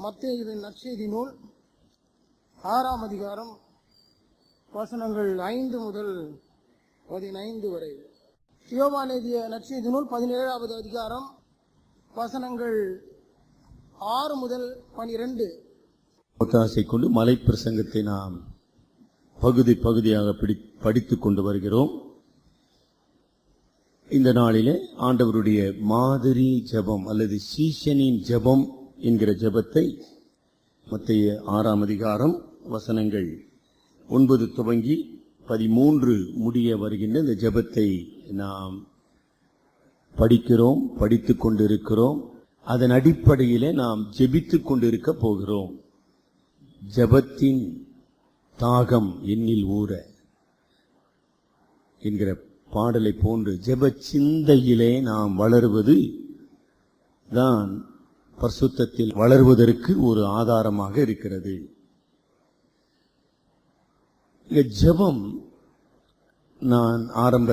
மத்தேயு நற்செய்தி நூல் 6ஆம் அதிகாரம் வசனங்கள் 5 முதல் 15 வரை. யோவான் எழுதிய நற்செய்தி நூல் 17ஆவது அதிகாரம் வசனங்கள் 6 முதல் 12. ஒத்தாசை கொண்டு மலை பிரசங்கத்தை நாம் பகுதி பகுதியாக படித்துக் கொண்டு வருகிறோம். இந்த நாளிலே ஆண்டவருடைய மாதிரி ஜெபம் அல்லது சீஷனின் ஜெபம் என்கிற ஜெபத்தை மத்தேயு 6ஆம் அதிகாரம் வசனங்கள் 9 துவங்கி 13 முடிய வருகின்ற இந்த ஜெபத்தை நாம் படித்துக் கொண்டிருக்கிறோம். அதன் அடிப்படையிலே நாம் ஜெபித்துக் கொண்டிருக்க போகிறோம். ஜெபத்தின் தாகம் என்னில் ஊற என்கிற பாடலை போன்று ஜெப சிந்தையிலே நாம் வளருவது தான் பரிசுத்தத்தில் வளர்வதற்கு ஒரு ஆதாரமாக இருக்கிறது. ஜெபம் நான் ஆரம்ப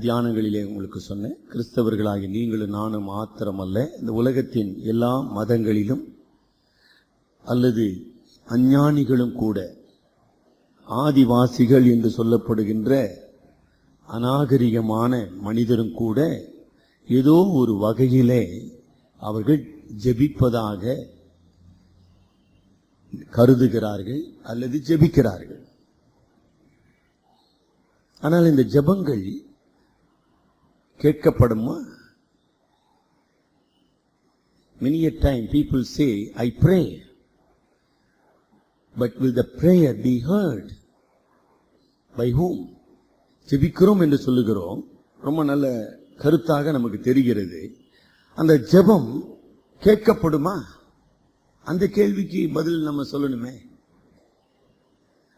தியானங்களிலே உங்களுக்கு சொன்னேன். கிறிஸ்தவர்களாகி நீங்களும் நானும் மாத்திரமல்ல, இந்த உலகத்தின் எல்லா மதங்களிலும் அல்லது அஞ்ஞானிகளும் கூட, ஆதிவாசிகள் என்று சொல்லப்படுகின்ற அநாகரிகமான மனிதரும் கூட ஏதோ ஒரு வகையிலே அவர்கள் ஜெபிப்பதாக கருதுகிறார்கள் அல்லது ஜெபிக்கிறார்கள். ஆனால் இந்த ஜெபங்கள் கேட்கப்படுமா? Many a time people say, I pray, but will the prayer be heard? By whom? ஜெபிக்கிறோம் என்று சொல்லுகிறோம், ரொம்ப நல்ல கருத்தாக நமக்கு தெரிகிறது. அந்த ஜெபம் கேட்கப்படுமா? அந்த கேள்விக்கு பதில் நம்ம சொல்லணுமே.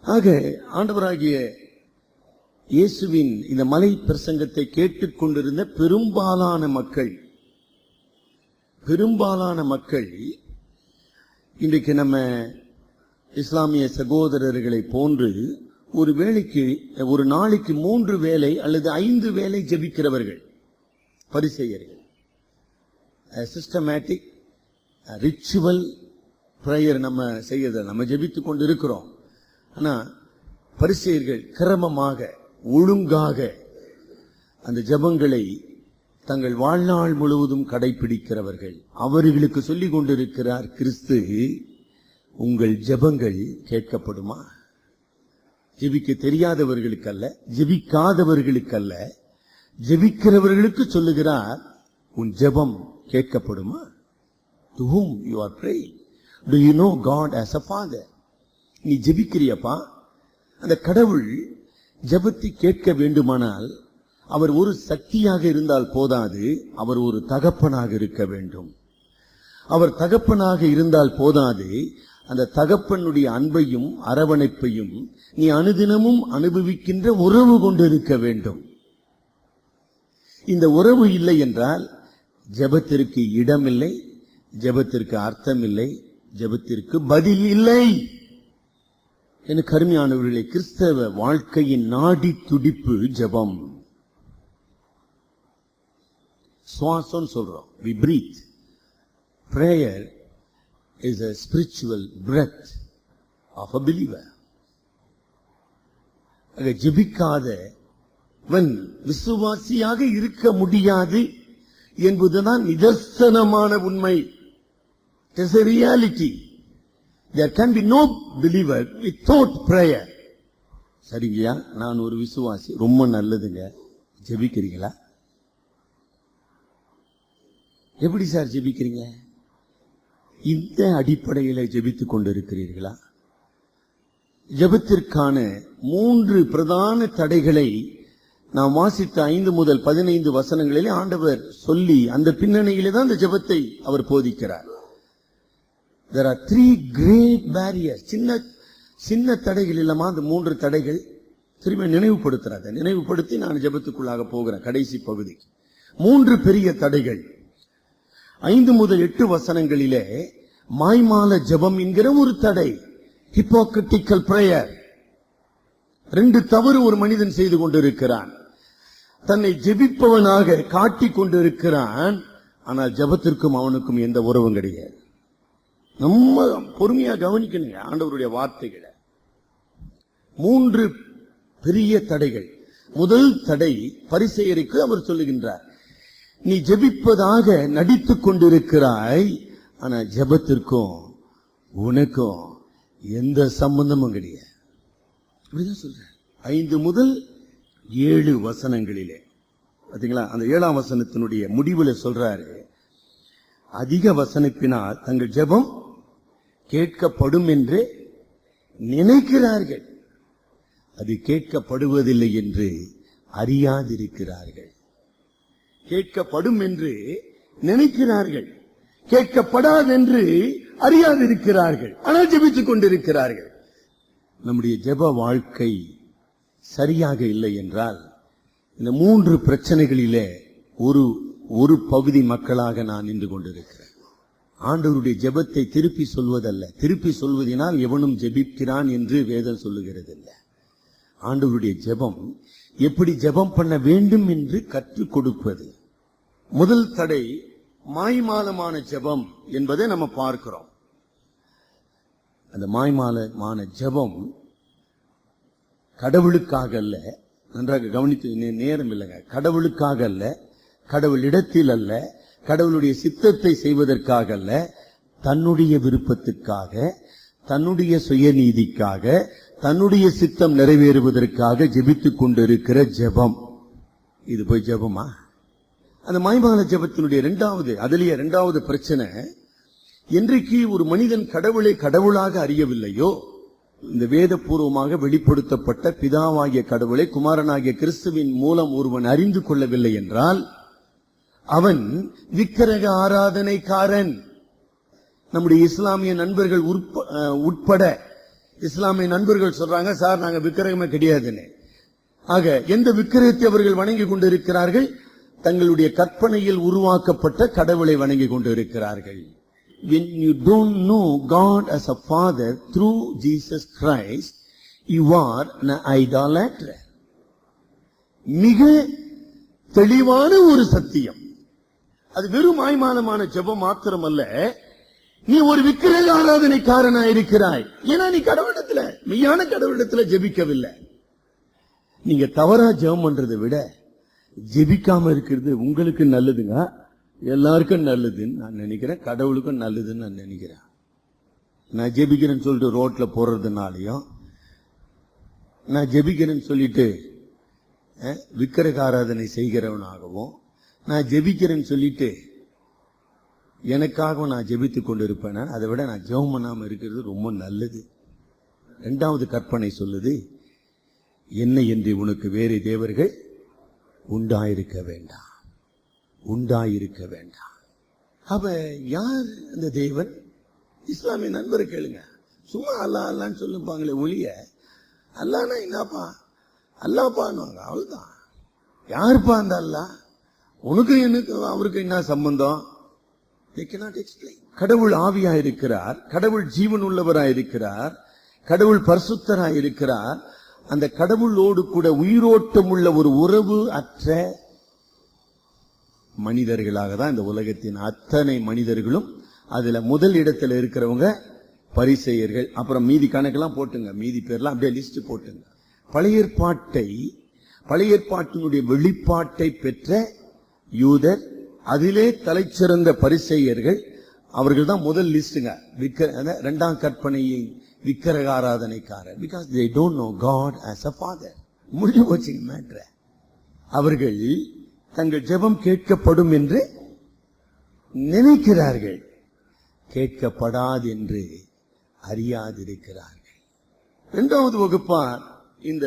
ஆக ஆண்டவராகிய இயேசுவின் இந்த மலை பிரசங்கத்தை கேட்டுக்கொண்டிருந்த பெரும்பாலான மக்கள் இன்றைக்கு நம்ம இஸ்லாமிய சகோதரர்களை போன்று ஒரு வேளைக்கு ஒரு நாளைக்கு 3 வேளை அல்லது 5 வேளை ஜெபிக்கிறவர்கள், பரிசேயர்கள். சிஸ்டமேட்டிக் ரிச்சுவல் பிரேயர் நம்ம செய்யறத நம்ம ஜெபித்துக் கொண்டு இருக்கிறோம். ஆனா பரிசேயர்கள் கிரமமாக ஒழுங்காக அந்த ஜெபங்களை தங்கள் வாழ்நாள் முழுவதும் கடைபிடிக்கிறவர்கள். அவர்களுக்கு சொல்லிக் கொண்டிருக்கிறார் கிறிஸ்து, உங்கள் ஜெபங்கள் கேட்கப்படுமா? ஜெபிக்க தெரியாதவர்களுக்கல்ல, ஜெபிக்காதவர்களுக்கல்ல, ஜெபிக்கிறவர்களுக்கு சொல்லுகிறார், உன் ஜெபம் கேட்கப்படுமா? To whom you are praying? Do you know God as a father? நீ ஜெபிக்கிறியப்பா, அந்த கடவுள் ஜெபத்தை கேட்க வேண்டுமானால் அவர் ஒரு சக்தியாக இருந்தால் போதாது, அவர் ஒரு தகப்பனாக இருக்க வேண்டும். அவர் தகப்பனாக இருந்தால் போதாது, அந்த தகப்பனுடைய அன்பையும் அரவணைப்பையும் நீ அனுதினமும் அனுபவிக்கின்ற உறவு கொண்டு இருக்க வேண்டும். இந்த உறவு இல்லை என்றால் ஜெபத்திற்கு இடமில்லை, ஜெபத்திற்கு அர்த்தம் இல்லை, ஜெபத்திற்கு பதில் இல்லை. எனக்கு அருமையானவர்களே, கிறிஸ்தவ வாழ்க்கையின் நாடி துடிப்பு ஜெபம். சுவாசம் சொல்றோம், we breathe. Prayer is a spiritual breath of a believer. ஜெபிக்காதவன் விசுவாசியாக இருக்க முடியாது என்பதுதான் நிதர்சனமான உண்மை. It is a reality. There can be no believer without prayer. சரிங்கயா, நான் ஒரு விசுவாசி, ரொம்ப நல்லதுங்க. ஜெபிக்கிறீங்களா? எப்படி சார் ஜெபிக்கிறீங்க? இந்த அடிப்படையில் ஜெபித்துக் கொண்டிருக்கிறீர்களா? ஜெபத்திற்கான 3 பிரதான தடைகளை நாம் வாசித்த 5 முதல் 15 வசனங்களிலே ஆண்டவர் சொல்லி, அந்த பின்னணியிலே தான் இந்த ஜெபத்தை அவர் போதிக்கிறார். There are 3 great barriers. சின்ன தடைகள் இல்லாம அந்த 3 தடைகள் திரும்ப நினைவுபடுத்தி நான் ஜெபத்துக்குள்ளாக போகிறேன். கடைசி பகுதிக்கு 3 பெரிய தடைகள். 5 முதல் 8 வசனங்களிலே மாய்மால ஜெபம் என்கிற ஒரு தடை, ஹிப்போக்ரிட்டிக்கல் பிரேயர். 2 தவறு ஒரு மனிதன் செய்து கொண்டிருக்கிறான். தன்னை ஜெபிப்பவனாக காட்டிக் கொண்டிருக்கிறான், ஆனால் ஜெபத்திற்கும் அவனுக்கும் எந்த உறவும் கிடையாது. நம்ம பொறுமையா கவனிக்கணுங்க ஆண்டவருடைய வார்த்தைகளை. 3 பெரிய தடைகள். முதல் தடை பரிசேயருக்கு அவர் சொல்லுகின்றார், நீ ஜெபிப்பதாக நடித்துக் கொண்டிருக்கிறாய், ஆனா ஜெபத்திற்கும் உனக்கும் எந்த சம்பந்தமும் கிடையாது. இப்படிதான் சொல்ற. 5 முதல் 7 வசனங்களிலே பாத்தீங்களா, அந்த 7ஆம் வசனத்தினுடைய முடிவுல சொல்றாரு, அதிக வசனிப்பினால் தங்கள் ஜெபம் கேட்கப்படும் என்று நினைக்கிறார்கள், அது கேட்கப்படுவதில்லை என்று அறியாதிருக்கிறார்கள். கேட்கப்படும் என்று நினைக்கிறார்கள், கேட்கப்படாது என்று அறியாதிருக்கிறார்கள், ஆனால் ஜெபித்துக் கொண்டிருக்கிறார்கள். நம்முடைய ஜெப வாழ்க்கை சரியாக இல்லை என்றால் இந்த 3 பிரச்சனைகளிலே ஒரு பகுதி மக்களாக நான் நின்று கொண்டிருக்கிறேன். ஆண்டவருடைய ஜெபத்தை திருப்பி சொல்வதல்ல, திருப்பி சொல்வதனால் எவனும் ஜெபிக்கிறான் என்று வேதம் சொல்லுகிறது இல்லை. ஆண்டவருடைய ஜெபம் எப்படி ஜெபம் பண்ண வேண்டும் என்று கற்றுக் கொடுப்பது. முதல் தடை மாய்மாலமான ஜெபம் என்பதை நம்ம பார்க்கிறோம். அந்த மாய்மாலமான ஜெபம் கடவுளுக்காக அல்ல, நன்றாக கவனித்து, நேரம் இல்லைங்க, கடவுளுக்காக அல்ல, கடவுளிடத்தில் அல்ல, கடவுளுடைய சித்தத்தை செய்வதற்காக அல்ல, தன்னுடைய விருப்பத்துக்காக, தன்னுடைய சுயநீதிக்காக, தன்னுடைய சித்தம் நிறைவேறுவதற்காக ஜெபித்துக் கொண்டிருக்கிற ஜெபம். இது போய் ஜெபமா? அந்த மாய்மால ஜெபத்தினுடைய இரண்டாவது பிரச்சனை, என்றைக்கு ஒரு மனிதன் கடவுளை கடவுளாக அறியவில்லையோ, இந்த வேதபூர்வமாக வெளிப்படுத்தப்பட்ட பிதாவாகிய கடவுளை குமாரனாகிய கிறிஸ்துவின் மூலம் ஒருவன் அறிந்து கொள்ளவில்லை என்றால் அவன் விக்கிரக ஆராதனைக்காரன். நம்முடைய இஸ்லாமிய நண்பர்கள் உட்பட இஸ்லாமிய நண்பர்கள் சொல்றாங்க, சார் நாங்க விக்கிரகமே கிடையாதுன்னு. ஆக எந்த விக்கிரகத்தை அவர்கள் வணங்கி கொண்டிருக்கிறார்கள்? தங்களுடைய கற்பனையில் உருவாக்கப்பட்ட கடவுளை வணங்கி கொண்டிருக்கிறார்கள். When you don't know God as a father through Jesus Christ, you are an idolater. மிக தெளிவான ஒரு சத்தியம். அது வெறும் மாய்மாலமான ஜெபம் மாத்திரமல்ல, நீ ஒரு விக்கிரக ஆராதனைக்காரனா இருக்கிறாய். ஏன்னா நீ கடவுளிடத்துல, மெய்யான கடவுளிடத்துல ஜெபிக்கவில்லை. நீங்க தவறா ஜெபம் பண்றதை விட ஜெபிக்காம இருக்கிறது உங்களுக்கு நல்லதுங்க, எல்லாருக்கும் நல்லதுன்னு நான் நினைக்கிறேன், கடவுளுக்கும் நல்லதுன்னு நான் நினைக்கிறேன். நான் ஜெபிக்கிறேன்னு சொல்லிட்டு ரோட்ல போறதுனாலையும், நான் ஜெபிக்கிறேன்னு சொல்லிட்டு விக்கிரக ஆராதனை செய்கிறவனாகவும், நான் ஜெபிக்கிறேன்னு சொல்லிட்டு எனக்காகவும் நான் ஜெபித்துக் கொண்டு இருப்பேன். அதை விட நான் ஜெபம் பண்ணாம இருக்கிறது ரொம்ப நல்லது. 2வது கற்பனை சொல்லுது, என்னை என்று உனக்கு வேறு தேவர்கள் உண்டாயிருக்க வேண்டாம், உண்டாயிருக்க வேண்டாம். அப்ப யார் அந்த தேவன்? இஸ்லாமிய நண்பரை கேளுங்க, சும்மா அல்லா அல்லான்னு சொல்லுப்பாங்களே ஒழிய, அல்லானா என்னப்பா, அல்லாப்பான்னு அவ்வளவுதான். யாருப்பா அந்த அல்லா? உனக்கு எனக்கு அவருக்கு என்ன சம்பந்தம்? They cannot explain. கடவுள் ஆவியாயிருக்கிறார், கடவுள் ஜீவன் உள்ளவராயிருக்கிறார், கடவுள் பரிசுத்தராயிருக்கிறார். அந்த கடவுளோடு கூட உயிரோட்டம் உள்ள ஒரு உறவு அற்ற மனிதர்களாக தான் இந்த உலகத்தின் அத்தனை மனிதர்களும். அதுல முதல் இடத்துல இருக்கிறவங்க பரிசேயர்கள். அப்புறம் மீதி கணக்கெல்லாம் போட்டுங்க, மீதி பேர்லாம் அப்படியே லிஸ்ட் போட்டுங்க. பழைய ஏற்பாட்டினுடைய வெளிப்பாட்டை பெற்ற யூதர், அதிலே தலைச்சிறந்த பரிசேயர்கள், அவர்கள் தான் முதல் லிஸ்டுங்க. 2ஆம் கற்பனையை விக்கிரக ஆராதனைக்காரர். Because they don't know God as a father. முடிஞ்சு போச்சுங்க மேட்ரு. அவர்கள் தங்கள் ஜெபம் கேட்கப்படும் என்று நினைக்கிறார்கள், கேட்கப்படாது என்று அறியாதிருக்கிறார்கள். 2வது வகுப்பார் இந்த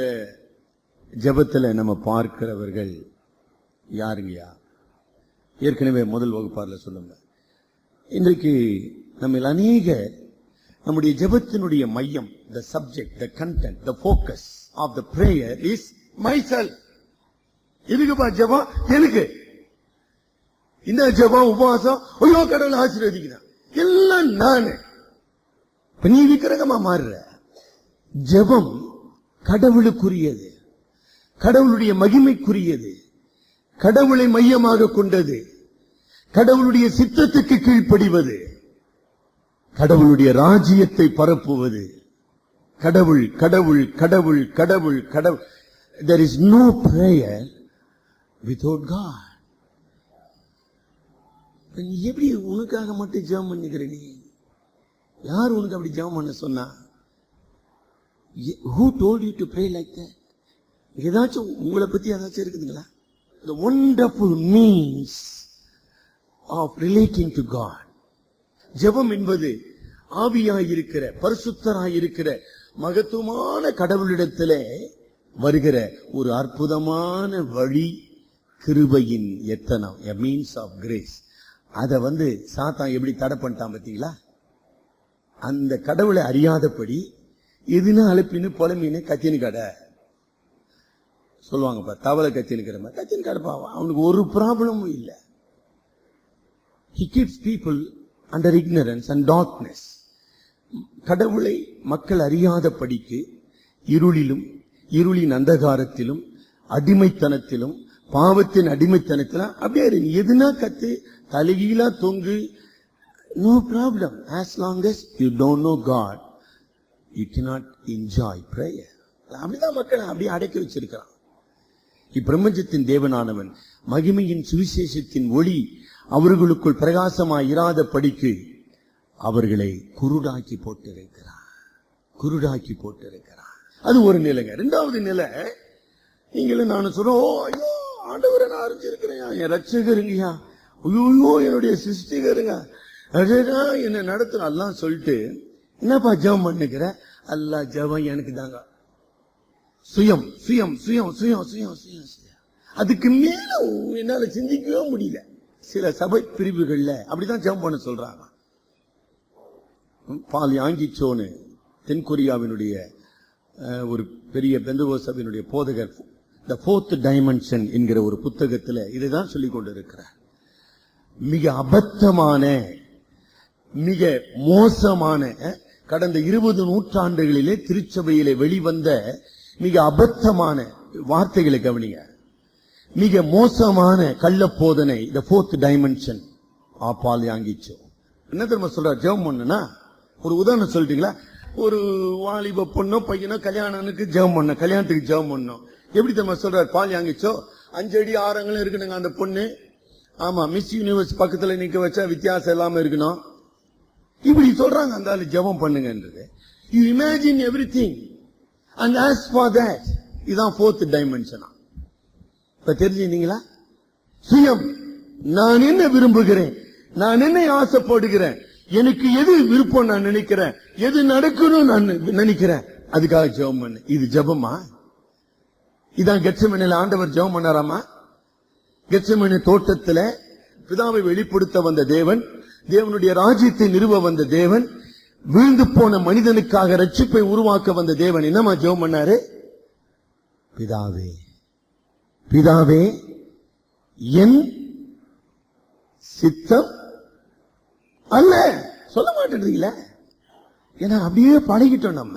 ஜெபத்தில் நம்ம பார்க்கிறவர்கள் யாருங்கயா? ஏற்கனவே முதல் வகுப்பார்ல சொல்லுங்க. இன்றைக்கு நம்ம அநேக நம்முடைய ஜெபத்தினுடைய மையம், the subject, the content, the focus of the prayer is myself. எதுக்குப்பா ஜெபம்? எனக்கு இந்த ஜெபம் உபவாசம், ஐயோ கடவுள் ஆசீர்வதிக்கிறான், எல்லாம் நானு. நீ விக்கிரகமா மாறுற. ஜெபம் கடவுளுக்குரியது, கடவுளுடைய மகிமைக்குரியது, கடவுளை மையமாக கொண்டது, கடவுளுடைய சித்தத்துக்கு கீழ்ப்படிவது. கடவுளுடைய ராஜ்யத்தை பரப்புவது. கடவுள் கடவுள் கடவுள் கடவுள் கடவுள். There is no prayer without God. நீ எப்படி உனக்காக மட்டும் ஜெபம் பண்ணிக்கிற? நீ யார் உனக்கு அப்படி ஜெபம் பண்ண சொன்னா? Who told you to pray like that? ஏதாச்சும் உங்களை பத்தி ஏதாச்சும் இருக்குதுங்களா? The wonderful means of relating to God. ஜெபம் என்பது ஆவியாயிருக்கிற பரிசுத்தராயிருக்கிற மகத்துவமான கடவுளிடத்திலே வருகிற ஒரு அற்புதமான வழி, கிருபையின் எத்தனம், a means of grace. அத சாத்தான் எப்படி தடை பண்ணிட்டான் பாத்தீங்களா? அந்த கடவுளை அறியாதபடி எதுனா அழுப்பின்னு புலமின்னு கத்தின்னு கடை சொல்லுவாங்கப்பா. தவளை கத்தினுக்கிற மாதிரி கத்தின்னு கடப்பா. அவனுக்கு ஒரு ப்ராப்ளமும் இல்லை. He keeps people under ignorance and darkness. கடவுளை மக்கள் அறியாதபடிக்கு இருளிலும் இருளின் அந்தகாரத்திலும் அடிமைத்தனத்திலும் பாவத்தின் அடிமைத்தனத்திலும் அப்படியே எதுனா கத்து தலைகீழா தொங்கு, no problem. As long as you don't know God, you cannot enjoy prayer. அப்படிதான் மக்கள் அப்படியே அடக்கி வச்சிருக்கிறான். இப்பிரபஞ்சத்தின் தேவனானவன் மகிமையின் சுவிசேஷத்தின் ஒளி அவர்களுக்குள் பிரகாசமாய் இராத படிக்கு அவர்களை குருடாக்கி போட்டிருக்கிறார். குருடாக்கி போட்டிருக்கிறார். அது ஒரு நிலைங்க. இரண்டாவது நிலை, நீங்களும் நானும் சொல்றோம், ஐயோ ஆண்டவரை நான் அறிஞ்சிருக்கிறேன், என் ரட்சகருங்கயா, ஐயோ என்னுடைய சிருஷ்டிகருங்க, அதேதான் என்ன நடத்துற எல்லாம் சொல்லிட்டு என்னப்பா ஜெபம் பண்ணுகிற? அல்லா ஜெபம் எனக்கு தாங்க. சுயம் சுயம் சுயம் சுயம் சுயம் சுயம் சுயம். அதுக்கு மேல என்னால சிந்திக்கவே முடியல. சில சபை பிரிவுகள்ல அப்படிதான் ஜெபம் பண்ண சொல்றாங்க. பால் யாங்கிச்சோன்னு தென்கொரியாவினுடைய ஒரு பெரிய பெந்தகோஸ்து சபையினுடைய போதகர் தி ஃபோர்த் டைமென்ஷன் என்கிற ஒரு புத்தகத்தில் இதைதான் சொல்லிக் கொண்டிருக்கிறார். மிக அபத்தமான, மிக மோசமான, கடந்த 20 நூற்றாண்டுகளிலே திருச்சபையிலே வெளிவந்த மிக அபத்தமான வார்த்தைகளை கவனிங்க. மிக மோசமான கள்ள போதனை, தி ஃபோர்த் டைமென்ஷன் பால் யாங்கிச்சோ. என்ன தெரியுமா சொல்றார்? ஜெபம் பண்ணுனா, ஒரு உதாரணம் சொல்லிட்டீங்களா? ஒரு வாலிப பொண்ணோ பையனோ கல்யாணத்துக்கு ஜெபம் பண்ண, கல்யாணத்துக்கு ஜெபம் பண்ணோம். எப்படி தெரியுமா சொல்றார் பால் யாங்கிச்சோ? 5 அடி 6 அங்குலம் இருக்கணுங்க அந்த பொண்ணு. ஆமா, மிஸ் யூனிவர்ஸ் பக்கத்துல நிக்க வச்சா வித்தியாசம் இல்லாம இருக்கணும். இப்படி சொல்றாங்க அந்த ஆளு ஜெபம் பண்ணுங்கன்றது. You imagine everything and ask for that. இதான் ஃபோர்த் டைமென்ஷனா. இப்ப தெரிஞ்சுங்களா? சுயம், நான் என்ன விரும்புகிறேன், நான் என்ன ஆசைப்படுகிறேன், எனக்கு எது விருப்பம் நான் நினைக்கிறேன், எது நடக்கணும் நான் நினைக்கிறேன், அதுக்காக ஜெபம் பண்ணு. இது ஜெபமா? இதான் கெத்செமனேல ஆண்டவர் ஜெபம் பண்ணாராமா? கெத்செமனே தோட்டத்துல பிதாவை வெளிப்படுத்த வந்த தேவன், தேவனுடைய ராஜ்யத்தை நிறுவ வந்த தேவன், வீழ்ந்து போன மனிதனுக்காக ரட்சிப்பை உருவாக்க வந்த தேவன் என்னமா ஜெபம் பண்ணாரு? பிதாவே, பிதாவே என் சித்தம் அல்ல. சொல்ல மாட்டேன்றீங்களா? ஏன்னா அப்படியே பழகிட்டோம் நம்ம.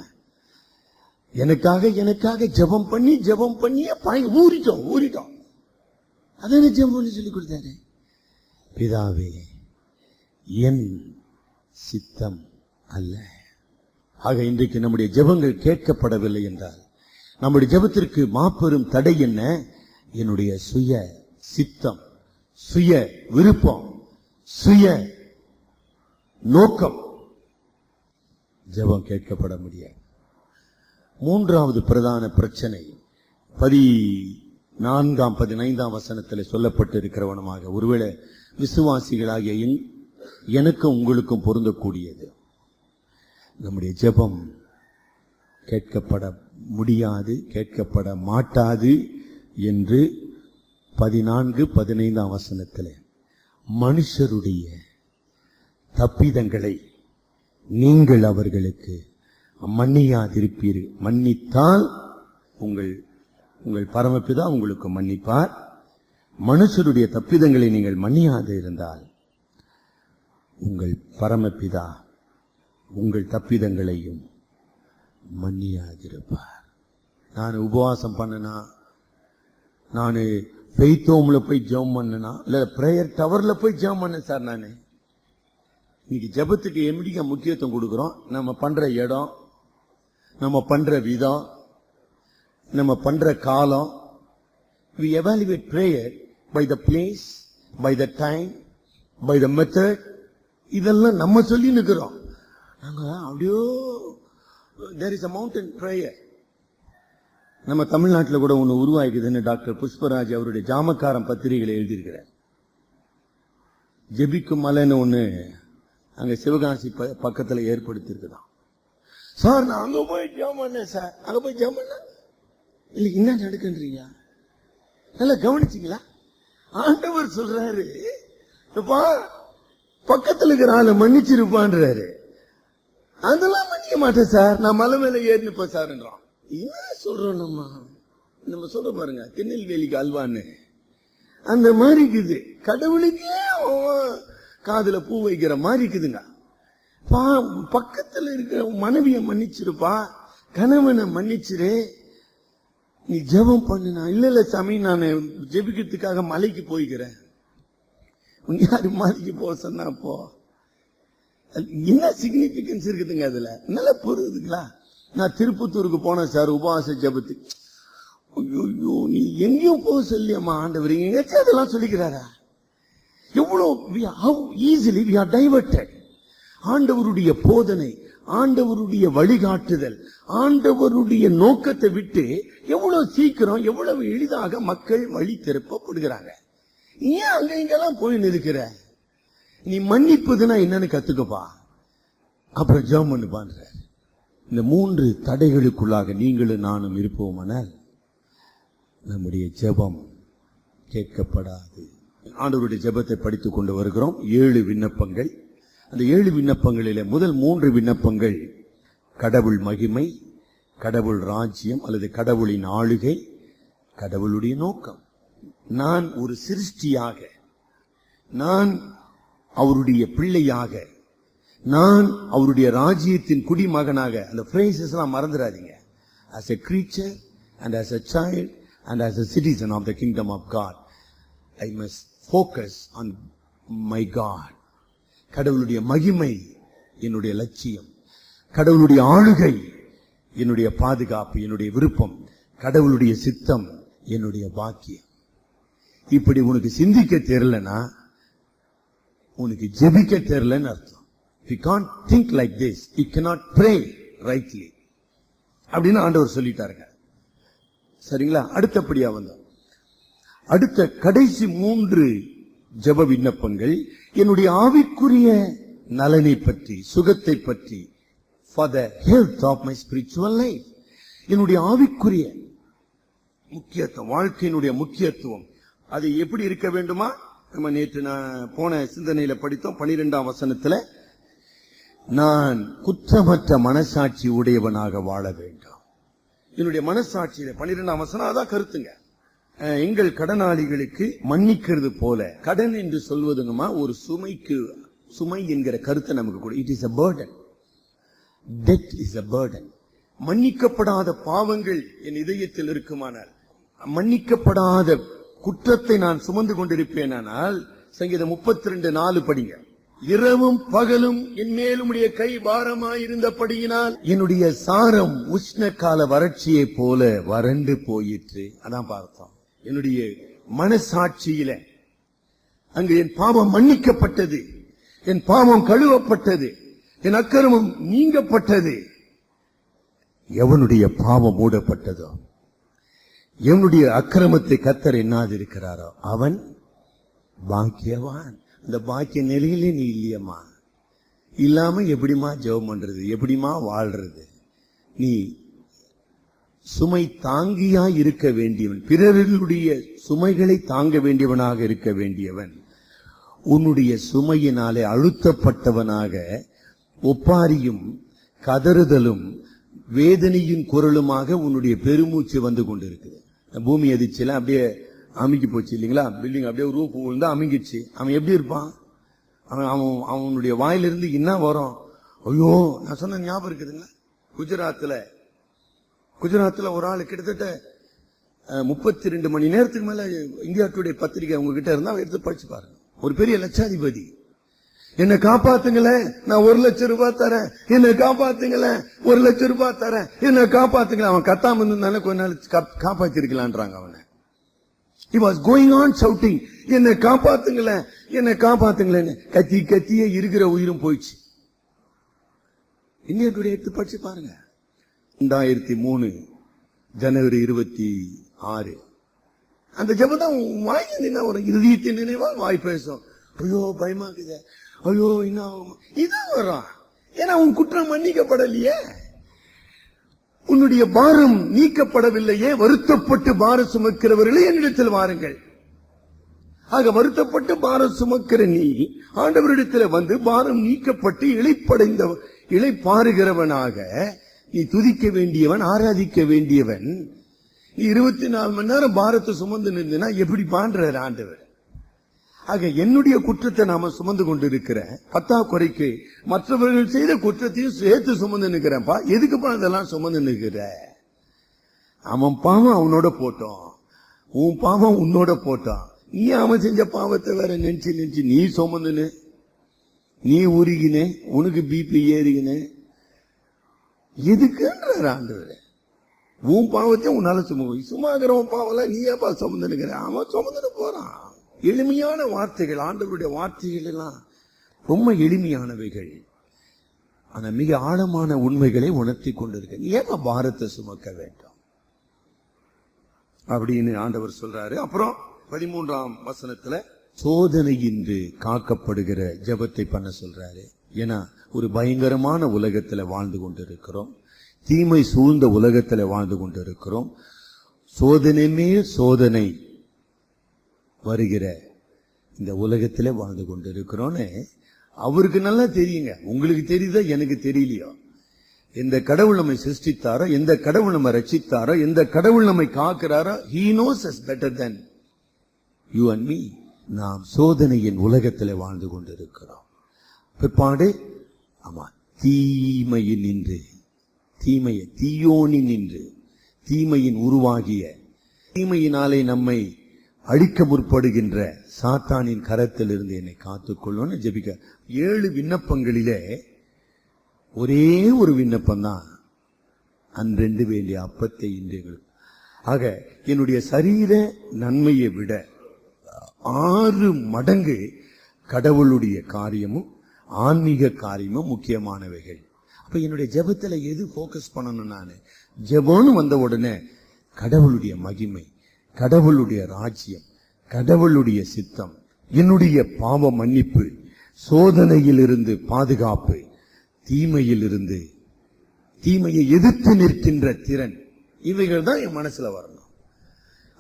எனக்காக எனக்காக ஜெபம் பண்ணியே பழகி ஊறிட்டோம். அதான ஜெபம் சொல்லி கொடுத்தாரு. பிதாவே என் சித்தம் அல்ல. ஆக இன்றைக்கு நம்முடைய ஜெபங்கள் கேட்கப்படவில்லை என்றால் நம்முடைய ஜெபத்திற்கு மாபெரும் தடை என்ன? என்னுடைய சுய சித்தம், சுய விருப்பம், சுய நோக்கம். ஜெபம் கேட்கப்பட முடியாது. மூன்றாவது பிரதான பிரச்சனை 14, 15 வசனத்தில் சொல்லப்பட்டிருக்கிறவனமாக, ஒருவேளை விசுவாசிகளாகிய எனக்கும் உங்களுக்கும் பொருந்தக்கூடியது. நம்முடைய ஜெபம் கேட்கப்பட முடியாது, கேட்கப்பட மாட்டாது என்று 14, 15 வசனத்தில் மனுஷருடைய தப்பிதங்களை நீங்கள் அவர்களுக்கு மன்னியாதிருப்பீர்கள், மன்னித்தால் உங்கள் பரமபிதா உங்களுக்கு மன்னிப்பார். மனுஷருடைய தப்பிதங்களை நீங்கள் மன்னியாது இருந்தால் உங்கள் பரமபிதா உங்கள் தப்பிதங்களையும் மன்னியாதிருப்பார். நான் உபவாசம் பண்ணனா, நான் ஃபெய்த் ஹோம்ல போய் ஜெபம் பண்ணனா, இல்ல பிரேயர் டவர்ல போய் ஜெபம் பண்ண சார், நான் இன்னைக்கு ஜெபத்துக்கு எப்படிங்க முக்கியத்துவம் கொடுக்கிறோம்? நம்ம பண்ற இடம், நம்ம பண்ற விதம், நம்ம பண்ற காலம். We evaluate prayer by the place, by the time, by the method. இதெல்லாம் நம்ம சொல்லி நிக்கிறோம். நாங்க அப்படியோ there is a mountain prayer. நம்ம தமிழ்நாட்டில் கூட ஒன்று உருவாக்குதுன்னு டாக்டர் புஷ்பராஜ் அவருடைய ஜாமக்காரன் பத்திரிகையில் எழுதியிருக்கிறார். ஜெபிக்கும் மலைன்னு ஒண்ணு அங்க சிவகாசி பக்கத்துல ஏற்படுத்திருக்குதான். சார் நான் அங்க போய் ஜெபம் பண்ணேன் சார், அங்க போய் ஜெபம் பண்ண இல்ல என்ன நடக்குன்றீங்க? நல்லா கவனிச்சீங்களா? ஆண்டவர் சொல்றாரு, பக்கத்துல இருக்கிற ஆளை மன்னிச்சிருப்பான்றாரு. அதெல்லாம் மன்னிக்க மாட்டேன் சார், நான் மலை மேல ஏறிப்ப சார்ன்றான். என்ன சொல்றோம் நம்ம சொல்ற பாருங்க, திருநெல்வேலிக்கு அல்வான்னு அந்த மாதிரி இருக்குது. கடவுளுக்கே காதுல பூ வைக்கிற மாதிரி இருக்குதுங்க. பக்கத்துல இருக்கிற மனைவிய மன்னிச்சிருப்பா, கணவனை மன்னிச்சிரு, நீ ஜெபம் பண்ணுனா. இல்ல சாமி, நான் ஜெபிக்கிறதுக்காக மலைக்கு போய்க்கிறேன். யாரு மலைக்கு போக சொன்னா போ. என்ன சிக்னிபிகன்ஸ் இருக்குதுங்க அதுல? நல்லா புரியுதுங்களா? நான் திருப்பத்தூருக்கு போனேன் சார் உபவாச ஜெபத்துக்கு. ஐயோ, நீ எங்கேயும் போக சொல்லியம்மா ஆண்டவர், எங்கேயாச்சும் அதெல்லாம் சொல்லிக்கிறாரா? எவ்வளவு how easily we are diverted. ஆண்டவருடைய போதனை, ஆண்டவருடைய வழிகாட்டுதல், ஆண்டவருடைய நோக்கத்தை விட்டு எவ்வளவு சீக்கிரம், எவ்வளவு எளிதாக மக்கள் வழி திருப்பப்படுகிறாங்க. ஏன் அங்க இங்கெல்லாம் போய் நிற்கிற? நீ மன்னிப்புதுன்னா என்னன்னு கத்துக்கப்பா, அப்புறம் ஜெபம் பண்ணுப்பான்ற. இந்த 3 தடைகளுக்குள்ளாக நீங்களும் நானும் இருப்போமானால் நம்முடைய ஜெபம் கேட்கப்படாது. ஆண்டவருடைய ஜெபத்தை படித்துக் கொண்டு வருகிறோம். 7 விண்ணப்பங்கள். அந்த 7 விண்ணப்பங்களிலே முதல் 3 விண்ணப்பங்கள் கடவுள் மகிமை, கடவுள் ராஜ்யம் அல்லது கடவுளின் ஆளுகை, கடவுளுடைய நோக்கம். நான் ஒரு சிருஷ்டியாக, நான் அவருடைய பிள்ளையாக, நான் அவருடைய ராஜ்யத்தின் குடிமகனாக. அந்த phrases எல்லாம் மறந்துடாதீங்க. as a creature and as a child and as a citizen of the kingdom of God, I must focus on my God. கடவுளுடைய மகிமை என்னுடைய லட்சியம், கடவுளுடைய ஆளுகை என்னுடைய பாதுகாப்பு, என்னுடைய விருப்பம், கடவுளுடைய சித்தம் என்னுடைய பாக்கியம். இப்படி உனக்கு சிந்திக்க தெரியலனா உனக்கு ஜெபிக்க தெரியலன்னு அர்த்தம். If you can't think like this, you cannot pray rightly. அப்படின்னு ஆண்டவர் சொல்லிட்டாருங்க. சரிங்களா? அடுத்தபடியா வந்தோம். அடுத்த கடைசி 3 ஜெப விண்ணப்பங்கள் என்னுடைய ஆவிக்குரிய நலனை பற்றி, சுகத்தை பற்றி, for the health of my spiritual life. என்னுடைய ஆவிக்குரிய முக்கியத்துவம், வாழ்க்கையினுடைய முக்கியத்துவம், அது எப்படி இருக்க வேண்டுமா? நம்ம நேற்று நான் போன சிந்தனையில படித்தோம். 12ஆம் வசனத்துல, நான் குற்றமற்ற மனசாட்சி உடையவனாக வாழ வேண்டும். என்னுடைய மனசாட்சியில 12ஆம் வசனம் அதான் கருத்துங்க. எங்கள் கடனாளிகளுக்கு மன்னிக்கிறது போல. கடன் என்று சொல்வதுங்கம்மா ஒரு சுமைக்கு, சுமை என்கிற கருத்தை நமக்கு கூட. It is a burden. Debt is a burden. மன்னிக்கப்படாத பாவங்கள் என் இதயத்தில் இருக்குமானால், மன்னிக்கப்படாத குற்றத்தை நான் சுமந்து கொண்டிருப்பேனானால், சங்கீதம் 32:4 படிங்க. இரவும் பகலும் என் மேலும் உடைய கை பாரமாயிருந்தபடியினால் என்னுடைய சாரம் உஷ்ண கால வறட்சியை போல வறண்டு போயிற்று. அதான் பார்த்தோம். என்னுடைய மனசாட்சியில அங்கு என் பாவம் மன்னிக்கப்பட்டது, என் பாவம் கழுவப்பட்டது, என் அக்கிரமம் நீங்கப்பட்டது. எவனுடைய பாவம் மூடப்பட்டதோ, எவனுடைய அக்கிரமத்தை கர்த்தர் எண்ணாதிருக்கிறாரோ அவன் பாக்கியவான். இந்த பாக்கிய நிலையிலே நீ இல்லையம்மா. இல்லாம எப்படிமா ஜெபம் பண்றது, எப்படிமா வாழ்றது? நீ சுமை தாங்கியா இருக்க வேண்டியவன், பிறர்களுடைய சுமைகளை தாங்க வேண்டியவனாக இருக்க வேண்டியவன். உன்னுடைய சுமையினாலே அழுத்தப்பட்டவனாக ஒப்பாரியும் கதறுதலும் வேதனையின் குரலுமாக உன்னுடைய பெருமூச்சு வந்து கொண்டிருக்குது. பூமி அதிர்ச்சியில அப்படியே அமுக்கி போச்சு இல்லைங்களா? பில்டிங் அப்படியே ரூப் விழுந்தா அமுங்கிடுச்சு. அவன் எப்படி இருப்பான்? அவனுடைய வாயிலிருந்து என்ன வரும்? ஐயோ, நான் சொன்ன ஞாபகம் இருக்குதுங்க. குஜராத்ல ஒரு ஆள் கிட்டத்தட்ட 32 மணி நேரத்துக்கு மேல இந்தியா டுடே பத்திரிகை உங்ககிட்ட இருந்தா எடுத்து படிச்சு பாருங்க. ஒரு பெரிய லட்சாதிபதி என்னை காப்பாத்துங்களேன், நான் 1 லட்சம் ரூபாய் தரேன், என்னை காப்பாத்துங்களேன், 1 லட்சம் ரூபாய் தரேன், என்னை காப்பாத்துங்களேன். அவன் கத்தாம இருந்தானே கொஞ்ச நாள் காப்பாத்தி இருக்கலான்றாங்க அவனை. He was going on shouting, என்னை காப்பாத்துங்களேன், என்னை காப்பாத்துங்களேன். கத்தி கத்தியே இருக்கிற உயிரும் போயிடுச்சு. இந்தியனுடைய எடுத்து படிச்சு பாருங்க. 2003 ஜனவரி 26 அந்த ஜெபம் தான் வாய் நின்னா ஒரு இறுதியத்தின் நினைவா வாய் பேசும். ஐயோ பயமா இருக்குது, ஐயோ என்ன இதான் வரும். ஏன்னா உன் குற்றம் மன்னிக்கப்படலையே, உன்னுடைய பாரம் நீக்கப்படவில்லையே. வருத்தப்பட்டு பாரம் சுமக்கிறவர்களே என்னிடத்தில் வாருங்கள். ஆக வருத்தப்பட்டு பாரம் சுமக்கிற நீ ஆண்டவரிடத்தில் வந்து பாரம் நீக்கப்பட்டு இளைப்பாறுகிறவனாக நீ துதிக்க வேண்டியவன், ஆராதிக்க வேண்டியவன். நீ 24 மணி நேரம் பாரத்தை சுமந்து நின்றா எப்படி பான்றார் ஆண்டவர். ஆக என்னுடைய குற்றத்தை நாம சுமந்து கொண்டு இருக்கிற 10 குறைக்கு மற்றவர்கள் செய்த குற்றத்தையும் சேர்த்து சுமந்து நிற்கிறேன்ப்பா. எதுக்குப்பா இதெல்லாம் சுமந்து நிற்கிற? அவன் பாவம் அவனோட போட்டோம், உன் பாவம் உன்னோட போட்டான். நீ அவன் செஞ்ச பாவத்தை வேற நினைச்சு நீ சுமந்துன்னு நீ உருகினே, உனக்கு பிபி ஏறிகினே. எதுக்குன்ற ஆண்டவர் உன் பாவத்தையும் உன்னால சும்மாகிறவன் பாவம் நீ ஏப்பா சுமந்து நிற்கிற? அவன் சுமந்துன்னு போறான். எளிமையான வார்த்தைகள், ஆண்டவருடைய வார்த்தைகள் எல்லாம் ரொம்ப எளிமையானவைகள், ஆனா மிக ஆழமான உண்மைகளை உணர்த்தி கொண்டிருக்க. நீ ஏப்பா பாரத்தை சுமக்க வேண்டும் அப்படின்னு ஆண்டவர் சொல்றாரு. அப்புறம் 13ஆம் வசனத்துல சோதனையின்றி காக்கப்படுகிற ஜெபத்தை பண்ண சொல்றாரு. ஏன்னா ஒரு பயங்கரமான உலகத்துல வாழ்ந்து கொண்டிருக்கிறோம், தீமை சூழ்ந்த உலகத்துல வாழ்ந்து கொண்டிருக்கிறோம். சோதனை மேல் சோதனை வருகிற இந்த உலகத்துல வாழ்ந்து கொண்டிருக்கிறோன்னு அவருக்கு நல்லா தெரியுங்க. உங்களுக்கு தெரியுதா, எனக்கு தெரியலையோ? எந்த கடவுள் நம்மை சிருஷ்டித்தாரோ, எந்த கடவுள் நம்ம ரட்சித்தாரோ, எந்த கடவுள் நம்மை காக்கிறாரோ, he knows us better than you and me. நாம் சோதனையின் உலகத்தில் வாழ்ந்து கொண்டிருக்கிறோம். பிற்பாடு ஆமா தீமையில் நின்று, தீயோனில் நின்று, தீமையின் உருவாகிய தீமையினாலே நம்மை அழிக்க முற்படுகின்ற சாத்தானின் கரத்தில் இருந்து என்னை காத்துக்கொள்ளணும்னு ஜெபிக்க. 7 விண்ணப்பங்களிலே ஒரே ஒரு விண்ணப்பம் தான், அன்றெண்டு வேண்டிய அப்பத்தை இன்றைய. ஆக என்னுடைய சரீர நன்மையை விட 6 மடங்கு கடவுளுடைய காரியமும் ஆன்மீக காரியமும் முக்கியமானவைகள். அப்ப என்னுடைய ஜெபத்துல எது போக்கஸ் பண்ணணும்? நான் ஜெபம்னு வந்த உடனே கடவுளுடைய மகிமை, கடவுளுடைய ராஜ்யம், கடவுளுடைய சித்தம், என்னுடைய பாவ மன்னிப்பு, சோதனையிலிருந்து பாதுகாப்பு, தீமையிலிருந்து தீமையை எதிர்த்து நிற்கின்ற திறன், இவைகள் தான் என் மனசுல வரணும்.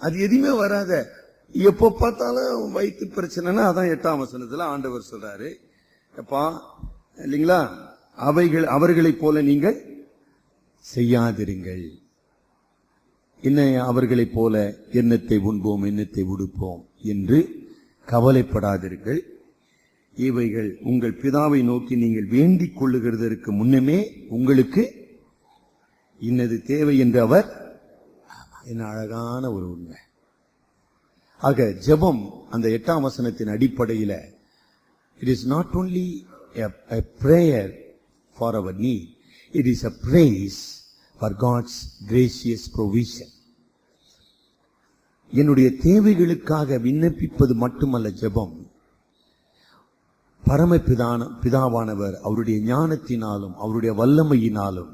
அது எதுவுமே வராத எப்போ பார்த்தாலும் வயிற்று பிரச்சனைனா அதான் 8ஆம் வசனத்துல ஆண்டவர் சொல்றாரு, எப்பா இல்லைங்களா, அவர்களைப் போல நீங்கள் செய்யாதிருங்கள். என்ன அவர்களைப் போல எண்ணத்தை உண்போம் எண்ணத்தை உடுப்போம் என்று கவலைப்படாதீர்கள். இவைகள் உங்கள் பிதாவை நோக்கி நீங்கள் வேண்டிக் கொள்ளுகிறதற்கு முன்னமே உங்களுக்கு இன்னது தேவை என்று அவர். என்ன அழகான ஒரு உண்மை. ஆக ஜெபம் அந்த 8ஆம் வசனத்தின் அடிப்படையில் it is not only a prayer for our need, it is a praise for God's gracious provision. என்னுடைய தேவைகளுக்காக விண்ணப்பிப்பது மட்டுமல்ல ஜெபம், பிதாவானவர் அவருடைய ஞானத்தினாலும் அவருடைய வல்லமையினாலும்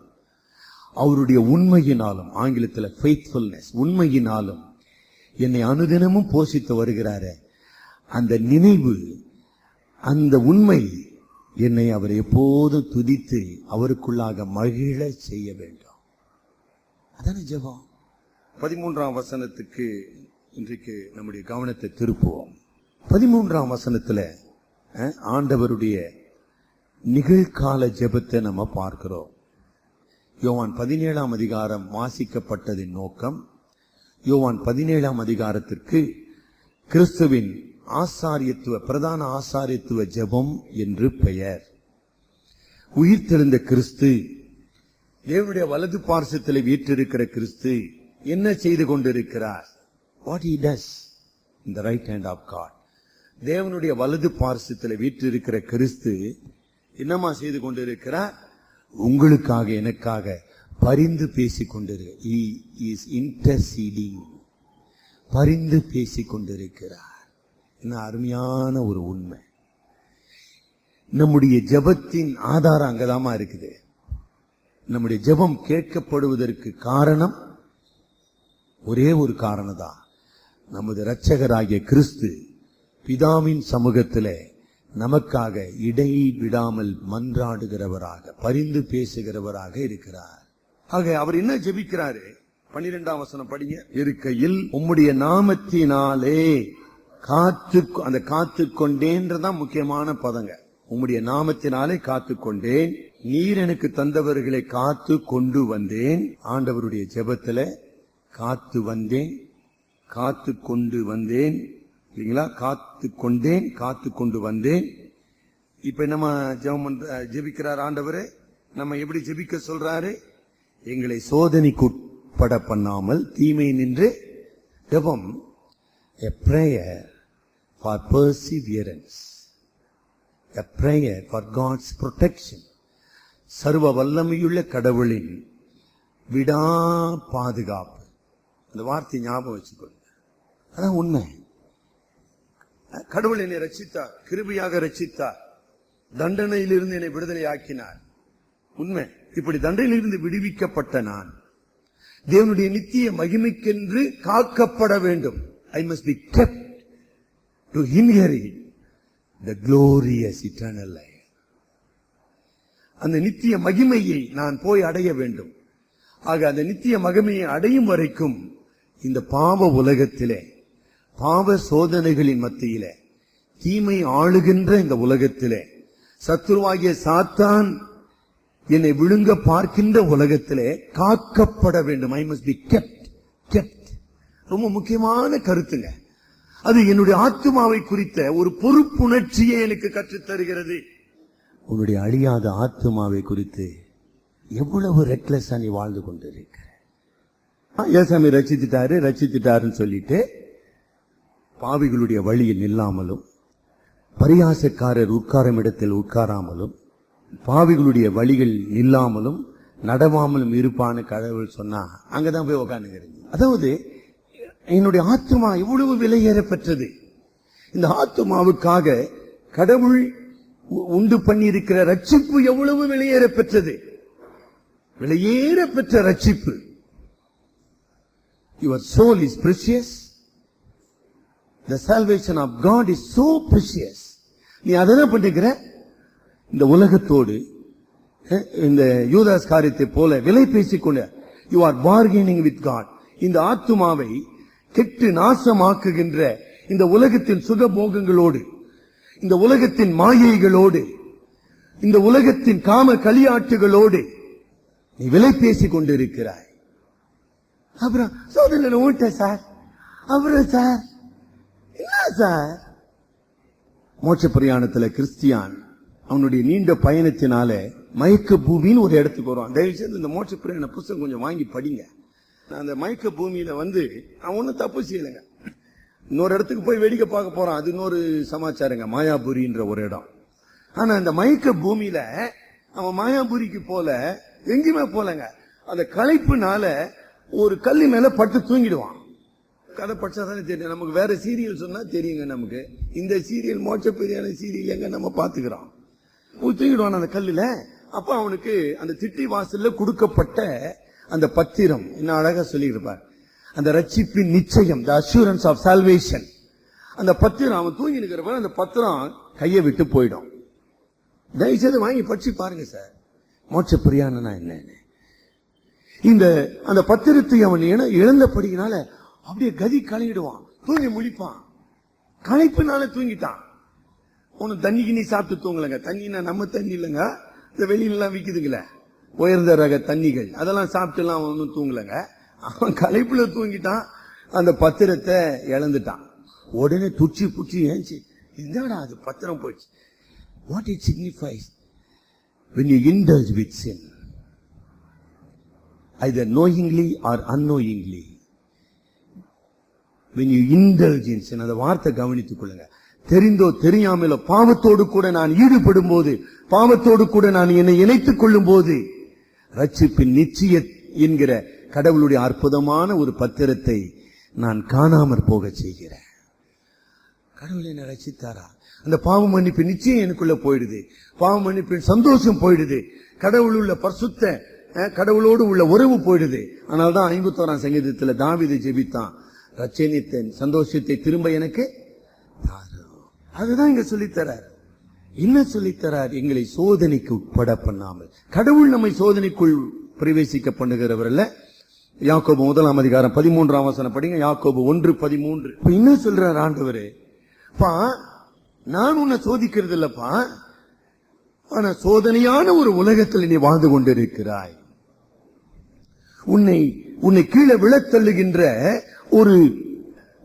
அவருடைய உண்மையினாலும், ஆங்கிலத்தில் ஃபெய்த்ஃபுல்னஸ், உண்மையினாலும் என்னை அனுதினமும் போஷித்து வருகிறாரே, அந்த நினைவு, அந்த உண்மை என்னை அவர் எப்போதும் துதித்து அவருக்குள்ளாக மகிழ செய்ய வேண்டும். அதான ஜெபம். 13ஆம் வசனத்துக்கு இன்றைக்கு நம்முடைய கவனத்தை திருப்புவோம். 13ஆம் வசனத்துல ஆண்டவருடைய நிகழ்கால ஜெபத்தை நம்ம பார்க்கிறோம். யோவான் 17ஆம் அதிகாரம் வாசிக்கப்பட்டதின் நோக்கம், யோவான் 17ஆம் அதிகாரத்திற்கு கிறிஸ்துவின் பிரதான ஆசாரியத்துவ ஜெபம் என்று பெயர். உயிர்த்தெழுந்த கிறிஸ்து, தேவனுடைய வலது பார்சத்தில் வீற்றிருக்கிற கிறிஸ்து என்ன செய்து கொண்டிருக்கிறார்? What he does in the right hand of God. தேவனுடைய வலது பார்சத்தில் வீற்றிருக்கிற கிறிஸ்து என்னமா செய்து கொண்டிருக்கிறார்? உங்களுக்காக எனக்காக பரிந்து பேசிக் கொண்டிருக்கிறார். He is interceding. பரிந்து பேசிக் கொண்டிருக்கிறார். என்ன அருமையான ஒரு உண்மை. நம்முடைய ஜெபத்தின் ஆதாரம் அங்கதாமா இருக்குது. நம்முடைய ஜெபம் கேட்கப்படுவதற்கு காரணம் ஒரே ஒரு காரணம் தான். நமது இரட்சகராகிய கிறிஸ்து பிதாவின் சமூகத்திலே நமக்காக இடைவிடாமல் மன்றாடுகிறவராக பரிந்து பேசுகிறவராக இருக்கிறார். ஆக அவர் என்ன ஜெபிக்கிறாரு? 12ஆம் வசனம் படிங்க. இருக்கையில் உம்முடைய நாமத்தினாலே அந்த காத்துக்கொண்டேன்றதான் முக்கியமான பதங்க. உம்முடைய நாமத்தினாலே காத்துக்கொண்டேன், நீர் எனக்கு தந்தவர்களை காத்து கொண்டு வந்தேன். ஆண்டவருடைய ஜெபத்துல காத்து வந்தேன், காத்து கொண்டு வந்தேன் இல்லைங்களா? காத்து கொண்டேன், காத்து கொண்டு வந்தேன். இப்ப நம்ம ஜெபிக்கிறார் ஆண்டவரே. நம்ம எப்படி ஜெபிக்க சொல்றாரு? எங்களை சோதனைக்கு உட்பட பண்ணாமல் தீமை நின்று ஜெபம். A prayer for perseverance, a prayer for God's protection. சர்வ வல்லமையுள்ள கடவுளின் விடா பாதுகாப்பு. அந்த வார்த்தை ஞாபகம் வச்சுக்கொள்ளுங்க. அதான் உண்மை. கடவுள் என்னை ரட்சித்தார், கிருபையாக ரட்சித்தார், தண்டனையிலிருந்து என்னை விடுதலை ஆக்கினார். உண்மை. இப்படி தண்டனையிலிருந்து விடுவிக்கப்பட்ட நான் தேவனுடைய நித்திய மகிமைக்கென்று காக்கப்பட வேண்டும். I must be kept to inherit the glorious eternal life. அந்த நித்திய மகிமையை நான் போய் அடைய வேண்டும். ஆக அந்த நித்திய மகிமையை அடையும் வரைக்கும் இந்த பாவ உலகத்திலே, பாவ சோதனைகளின் மத்தியிலே, தீமை ஆளுகின்ற இந்த உலகத்திலே, சத்துருவாகிய சாத்தான் என்னை விழுங்க பார்க்கின்ற உலகத்திலே காக்கப்பட வேண்டும். I must be kept. ரொம்ப முக்கியமான கருத்துங்க. அது என்னுடைய ஆத்துமாவை குறித்த ஒரு பொறுப்புணர்ச்சியை எனக்கு கற்றுத் தருகிறது. உன்னுடைய அழியாத ஆத்துமாவை குறித்து எவ்வளவு ரெக்லெஸ்ஸா நீ வாழ்ந்து கொண்டிருக்க. ஏசாமி ரட்சித்துட்டாருன்னு சொல்லிட்டு பாவிகளுடைய வழியில் நில்லாமலும், பரியாசக்காரர் உட்காரும் இடத்தில் உட்காராமலும், பாவிகளுடைய வழிகள் நில்லாமலும் நடவாமலும் இருப்பான்னு கடவுள் சொன்னா அங்கதான் போய் உட்காந்துங்கிறது. அதாவது என்னுடைய ஆத்துமா எவ்வளவு விலையேற பெற்றது. இந்த ஆத்துமாவுக்காக கடவுள் உண்டு பண்ணி இருக்கிற ரட்சிப்பு எவ்வளவு விலையேற பெற்றது. விலையேற பெற்ற ரட்சிப்பு. Your soul is precious. The salvation of God is so precious. நீ அதெல்லாம் பண்ணிக்கிற இந்த உலகத்தோடு, இந்த யூதாஸ் காரியத்தை போல விலை பேசிக்கொண்டு you are bargaining with God. இந்த ஆத்துமாவை கெட்டு நாசமாக்குகின்ற இந்த உலகத்தின் சுகபோகங்களோடு, இந்த உலகத்தின் மாயைகளோடு, இந்த உலகத்தின் காம களியாட்டுகளோடு நீ விலை பேசிக் கொண்டிருக்கிறாய். அப்புறம் சோதனை ஊட்ட சார், அப்புறம் சார் என்ன சார்? மோட்ச பிரயாணத்துல கிறிஸ்டியான் அவனுடைய நீண்ட பயணத்தினால மயக்க பூமின்னு ஒரு இடத்துக்கு வருவான். தயவு செய்து இந்த மோட்ச பிரயாண புத்தகம் கொஞ்சம் வாங்கி படிங்க. அந்த மயக்க பூமியில அவன் ஒன்னும் தப்பு செய்யலைங்க. இன்னொரு இடத்துக்கு போய் வேடிக்கை பார்க்க போறான். அது இன்னொரு சமாச்சாரங்க, மாயாபுரின்ற ஒரு இடம். ஆனா அந்த மயக்க பூமியில அவன் மாயாபுரிக்கு போல எங்கேயுமே போலங்க. அந்த களைப்புனால ஒரு கல்லு மேல பட்டு தூங்கிடுவான். கதை படிச்சாதானே தெரியும் நமக்கு. வேற சீரியல் சொன்னா தெரியுங்க நமக்கு. இந்த சீரியல் மோட்ச பெரியான சீரியல் எங்க நம்ம பாத்துக்கிறோம். தூங்கிடுவான் அந்த கல்லுல. அப்ப அவனுக்கு அந்த திட்டி வாசல்ல கொடுக்கப்பட்ட அந்த பத்திரம் என்ன அழகா சொல்லி இருப்பார். அந்த ரட்சிப்பின் நிச்சயம், the assurance of salvation. அந்த பத்திரம் அவன் தூங்கி இருக்கிறப்ப அந்த பத்திரம் கையை விட்டு போயிடும். தயவுசெய்து வாங்கி படிச்சு பாருங்க சார், மோட்ச பிரியாணனா என்னன்னு. இந்த அந்த பத்திரத்தை அவன் இழந்தபடினால அப்படியே கதி கலங்கிடுவான், தூங்கி முழிப்பான். களைப்புனால தூங்கிட்டான். ஒன்னு தண்ணிக்கு நீ சாப்பிட்டு தூங்கலங்க. தண்ணினா நம்ம தண்ணி இல்லைங்க, இந்த வெளியில எல்லாம் விக்குதுங்களே உயர்ந்த ரக தண்ணிகள், அதெல்லாம் சாப்பிட்டு எல்லாம் ஒன்னும் தூங்கலங்க. அவன் களைப்புல தூங்கிட்டான், அந்த பத்திரத்தை இழந்துட்டான். உடனே துச்சி புச்சி ஏஞ்சி, என்னடா அது பத்திரம் போயிடுச்சு. What it signifies when you indulge with sin, either knowingly or unknowingly, when you indulge in sin, அந்த வார்த்தை கவனித்துக் கொள்ளுங்க. தெரிந்தோ தெரியாமலோ பாவத்தோடு கூட நான் ஈடுபடும் போது, பாவத்தோடு கூட நான் என்னை இணைத்துக் கொள்ளும் போது, ரட்சிப்பின் நிச்சய என்கிற கடவுளுடைய அற்புதமான ஒரு பத்திரத்தை நான் காணாமற் போக செய்கிறேன். கடவுள் என்னை ரட்சித்தாரா? அந்த பாவ மன்னிப்பு நிச்சயம் எனக்குள்ள போயிடுது. பாவ மன்னிப்பின் சந்தோஷம் போயிடுது. கடவுள் உள்ள பரிசுத்த கடவுளோடு உள்ள உறவு போயிடுது. அதனால்தான் 51ஆம் சங்கீதத்துல தாவீது ஜெபித்தான், ரட்சணித்தின் சந்தோஷத்தை திரும்ப எனக்கு தாரும். அதுதான் இங்க சொல்லித்தரார். என்ன சொல்லித்தரார்? எங்களை சோதனைக்கு உட்பட பண்ணாமல். கடவுள் நம்மை சோதனைக்குள் பிரவேசிக்க பண்ணுகிறவர் அல்ல. யாக்கோபு 1ஆம் அதிகாரம் 13ஆம் வசனம் படிங்க. யாக்கோபு 1:13. இப்ப என்ன சொல்றார் ஆண்டவரே? பா, நான் உன்னை சோதிக்கிறது இல்லப்பா, ஆனா சோதனையான ஒரு உலகத்தில் நீ வாழ்ந்து கொண்டிருக்கிறாய். உன்னை கீழே விழத்தள்ளுகின்ற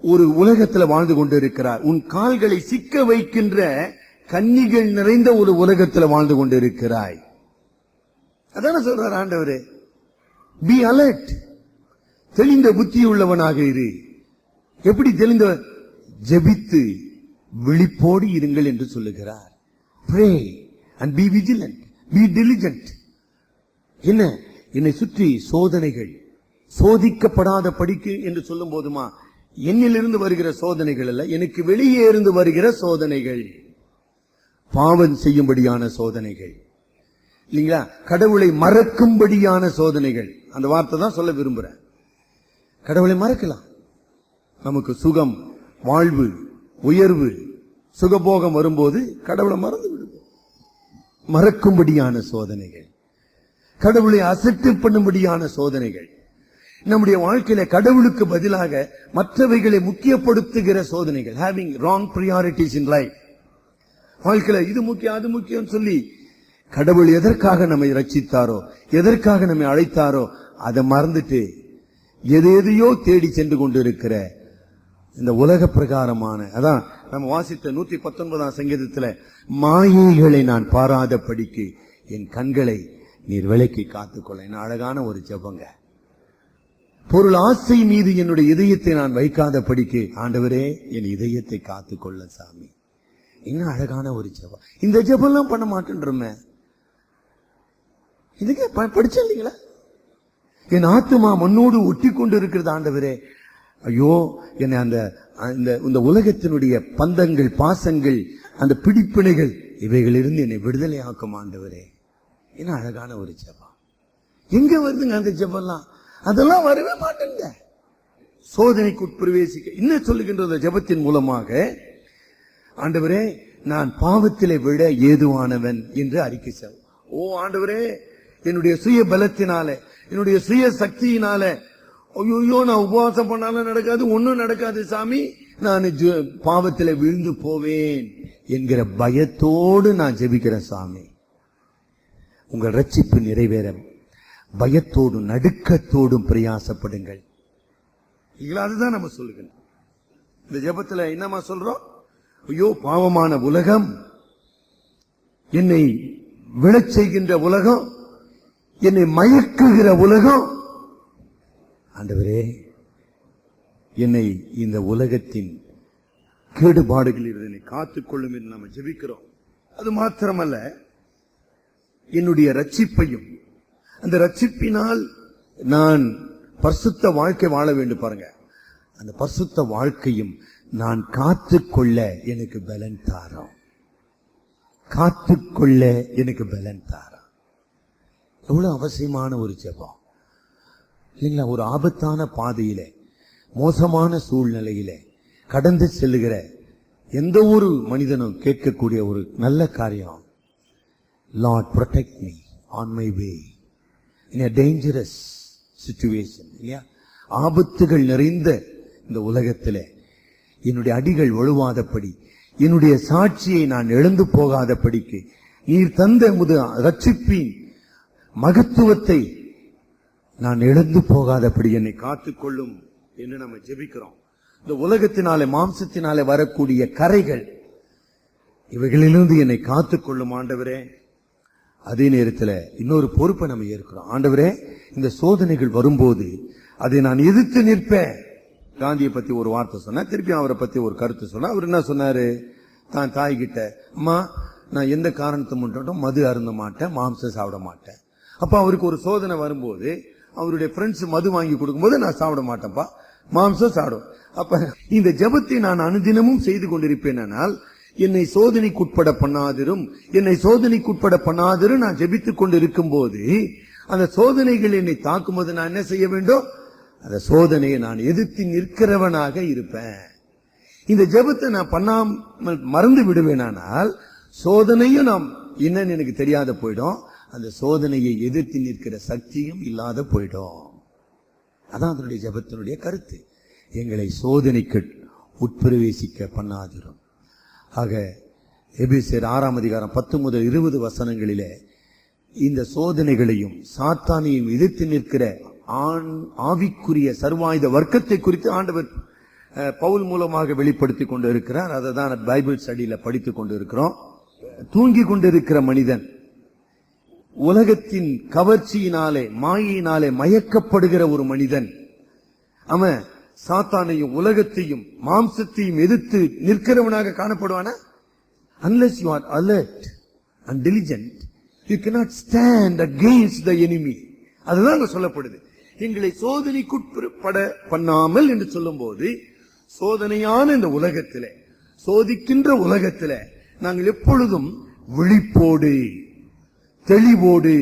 ஒரு உலகத்தில் வாழ்ந்து கொண்டிருக்கிறார். உன் கால்களை சிக்க வைக்கின்ற கன்னிகள் நிறைந்த ஒரு உலகத்தில் வாழ்ந்து கொண்டிருக்கிறாய். அதான சொல்றார் ஆண்டவரே. பி அலர்ட், தெளிந்த புத்தி உள்ளவனாக இரு. எப்படி தெளிந்த? ஜெபித்து விழிப்போடு இருங்கள் என்று சொல்லுகிறார். Pray and be vigilant, be diligent. என்ன? என்னை சுற்றி சோதனைகள், சோதிக்கப்படாத படிக்கு என்று சொல்லும் போதுமா, என்னிலிருந்து வருகிற சோதனைகள் அல்ல, எனக்கு வெளியே இருந்து வருகிற சோதனைகள், பாவம் செய்யும்படியான சோதனைகள் இல்லைங்களா, கடவுளை மறக்கும்படியான சோதனைகள். அந்த வார்த்தை தான் சொல்ல விரும்புறேன். கடவுளை மறக்கலாம். நமக்கு சுகம், வாழ்வு, உயர்வு, சுகபோகம் வரும்போது கடவுளை மறந்து விடுவோம். மறக்கும்படியான சோதனைகள், கடவுளை அசட்டு பண்ணும்படியான சோதனைகள், நம்முடைய வாழ்க்கையில கடவுளுக்கு பதிலாக மற்றவைகளை முக்கியப்படுத்துகிற சோதனைகள். having wrong priorities in life. வாழ்க்கையில இது முக்கியம் அது முக்கியம் சொல்லி கடவுள் எதற்காக நம்மை ரட்சித்தாரோ, எதற்காக நம்மை அழைத்தாரோ அதை மறந்துட்டு எதையோ தேடி சென்று கொண்டிருக்கிற இந்த உலக பிரகாரமான, அதான் நம்ம வாசித்த 119ஆம் சங்கீதத்துல, மாயைகளை நான் பாராத படிக்கு என் கண்களை நீர் விலக்கி காத்துக்கொள்ள. என்ன அழகான ஒரு ஜெபங்க. பொருள் ஆசை மீது என்னுடைய இதயத்தை நான் வைக்காத படிக்கு ஆண்டவரே என் இதயத்தை காத்துக்கொள்ள சாமி. என்ன அழகான ஒரு ஜெபம். இந்த ஜெபம்லாம் பண்ண மாட்டேன்றோமே. இதுக்கு படிச்ச இல்லைங்களா? என் ஆத்துமா மண்ணோடு ஒட்டி கொண்டு இருக்கிறது ஆண்டவரே. ஐயோ, என்னை அந்த உலகத்தினுடைய பந்தங்கள், பாசங்கள், அந்த பிடிப்பினைகள், இவைகளிலிருந்து என்னை விடுதலை ஆக்கும் ஆண்டவரே. என்ன அழகான ஒரு ஜெபம். எங்க வருதுங்க அந்த ஜெபம்லாம்? அதெல்லாம் வரவே மாட்டேங்க. சோதனைக்கு உட்பிரவேசிக்க என்ன சொல்லுகின்ற அந்த ஜெபத்தின் மூலமாக, ஆண்டவரே நான் பாவத்திலே விட ஏதுவானவன் என்று அறிக்கை செய்வோம். ஓ ஆண்டவரே, என்னுடைய சுய பலத்தினால, என்னுடைய சுய சக்தியினால, ஐயோ நான் உபவாசம் பண்ணாலும் நடக்காது, ஒன்னும் நடக்காது சாமி, நான் பாவத்திலே விழுந்து போவேன் என்கிற பயத்தோடு நான் ஜெபிக்கிறேன் சாமி. உங்கள் ரட்சிப்பு நிறைவேற பயத்தோடும் நடுக்கத்தோடும் பிரயாசப்படுங்கள். அதுதான் நம்ம சொல்லுகிறோம். இந்த ஜெபத்துல என்னமா சொல்றோம்? ஐயோ பாவமான உலகம், என்னை விழச் செய்கின்ற உலகம், என்னை மயக்குகிற உலகம், ஆண்டவரே என்னை இந்த உலகத்தின் கேடுபாடுகளில் என்னை காத்துக்கொள்ளும் என்று நம்ம ஜெபிக்கிறோம். அது மாத்திரமல்ல, என்னுடைய ரட்சிப்பையும், அந்த ரட்சிப்பினால் நான் பரிசுத்த வாழ்க்கை வாழ வேண்டும். பாருங்க, அந்த பரிசுத்த வாழ்க்கையும் நான் காத்துக்கொள்ள எனக்கு பலன் தாரோம். காத்துக்கொள்ள எனக்கு பலன் தாரோம். எவ்வளவு அவசியமான ஒரு ஜெபம் இல்லைங்களா? ஒரு ஆபத்தான பாதையில, மோசமான சூழ்நிலையில கடந்து செல்லுகிற எந்த ஒரு மனிதனும் கேட்கக்கூடிய ஒரு நல்ல காரியம், Lord protect me on my way in a dangerous situation. இல்லையா? ஆபத்துகள் நிறைந்த இந்த உலகத்தில் என்னுடைய அடிகள் ஒழுவாதபடி, என்னுடைய சாட்சியை நான் இழந்து போகாதபடிக்கு நீர் தந்த ரட்சிப்பின் மகத்துவத்தை நான் இழந்து போகாதபடி என்னை காத்துக்கொள்ளும் என்று நம்ம ஜெபிக்கிறோம். இந்த உலகத்தினாலே, மாம்சத்தினாலே வரக்கூடிய கரைகள், இவைகளிலிருந்து என்னை காத்துக்கொள்ளும் ஆண்டவரே. அதே நேரத்தில் இன்னொரு பொறுப்பை நம்ம ஏற்கிறோம். ஆண்டவரே, இந்த சோதனைகள் வரும்போது அதை நான் எதிர்த்து நிற்பேன். காந்தியை பத்தி ஒரு வார்த்தை சொன்னா, திருப்பி அவரை பத்தி ஒரு கருத்து சொன்னா, அவர் என்ன சொன்னாரு? தான் தாய்கிட்ட, அம்மா நான் எந்த காரணத்தை முன்னிட்டும் மது அருந்த மாட்டேன், மாம்சம் சாப்பிட மாட்டேன். அப்ப அவருக்கு ஒரு சோதனை வரும்போது அவருடைய ஃப்ரெண்ட்ஸ் மது வாங்கி கொடுக்கும்போது நான் சாப்பிட மாட்டேன்ப்பா, மாம்சம் சாப்பிடும். அப்ப இந்த ஜெபத்தை நான் அனுதினமும் செய்து கொண்டிருப்பேனால் என்னை சோதனைக்குட்பட பண்ணாதிரும், என்னை சோதனைக்குட்பட பண்ணாதிரும் நான் ஜெபித்துக் கொண்டிருக்கும் போது அந்த சோதனைகள் என்னை தாக்கும்போது நான் என்ன செய்ய வேண்டும்? அந்த சோதனையை நான் எதிர்த்து நிற்கிறவனாக இருப்பேன். இந்த ஜெபத்தை நான் பண்ணாமல் மறந்து விடுவேனானால் சோதனையும் நாம் என்னன்னு எனக்கு தெரியாத போயிடும், அந்த சோதனையை எதிர்த்து நிற்கிற சக்தியும் இல்லாத போயிடும். அதான் அதனுடைய ஜெபத்தினுடைய கருத்து. எங்களை சோதனைக்கு உட்பிரவேசிக்க பண்ணாதிரும். ஆக எபேசியர் 6ஆம் அதிகாரம் 10 முதல் 20 வசனங்களிலே இந்த சோதனைகளையும் சாத்தானையும் எதிர்த்து நிற்கிற ஆவிக்குரிய சர்வாயுத வர்க்கத்தை குறித்து ஆண்டவர் பவுல் மூலமாக வெளிப்படுத்திக் கொண்டு இருக்கிறார். அதை தான் பைபிள் ஸ்டடியில படித்துக் கொண்டு இருக்கிறோம். தூங்கி கொண்டிருக்கிற மனிதன், உலகத்தின் கவர்ச்சியினாலே மாயினாலே மயக்கப்படுகிற ஒரு மனிதன், அவன் சாத்தானையும் உலகத்தையும் மாம்சத்தையும் எதிர்த்து நிற்கிறவனாக காணப்படுவானா? Unless you are alert and diligent, you cannot stand against the enemy. அதுதான் சொல்லப்படுது. எங்களை சோதனைக்குட்பட பண்ணாமல் என்று சொல்லும் போது, சோதனையான இந்த உலகத்திலே, சோதிக்கின்ற உலகத்திலே நாங்கள் எப்பொழுதும் விழிப்போடு, தெளிவோடு,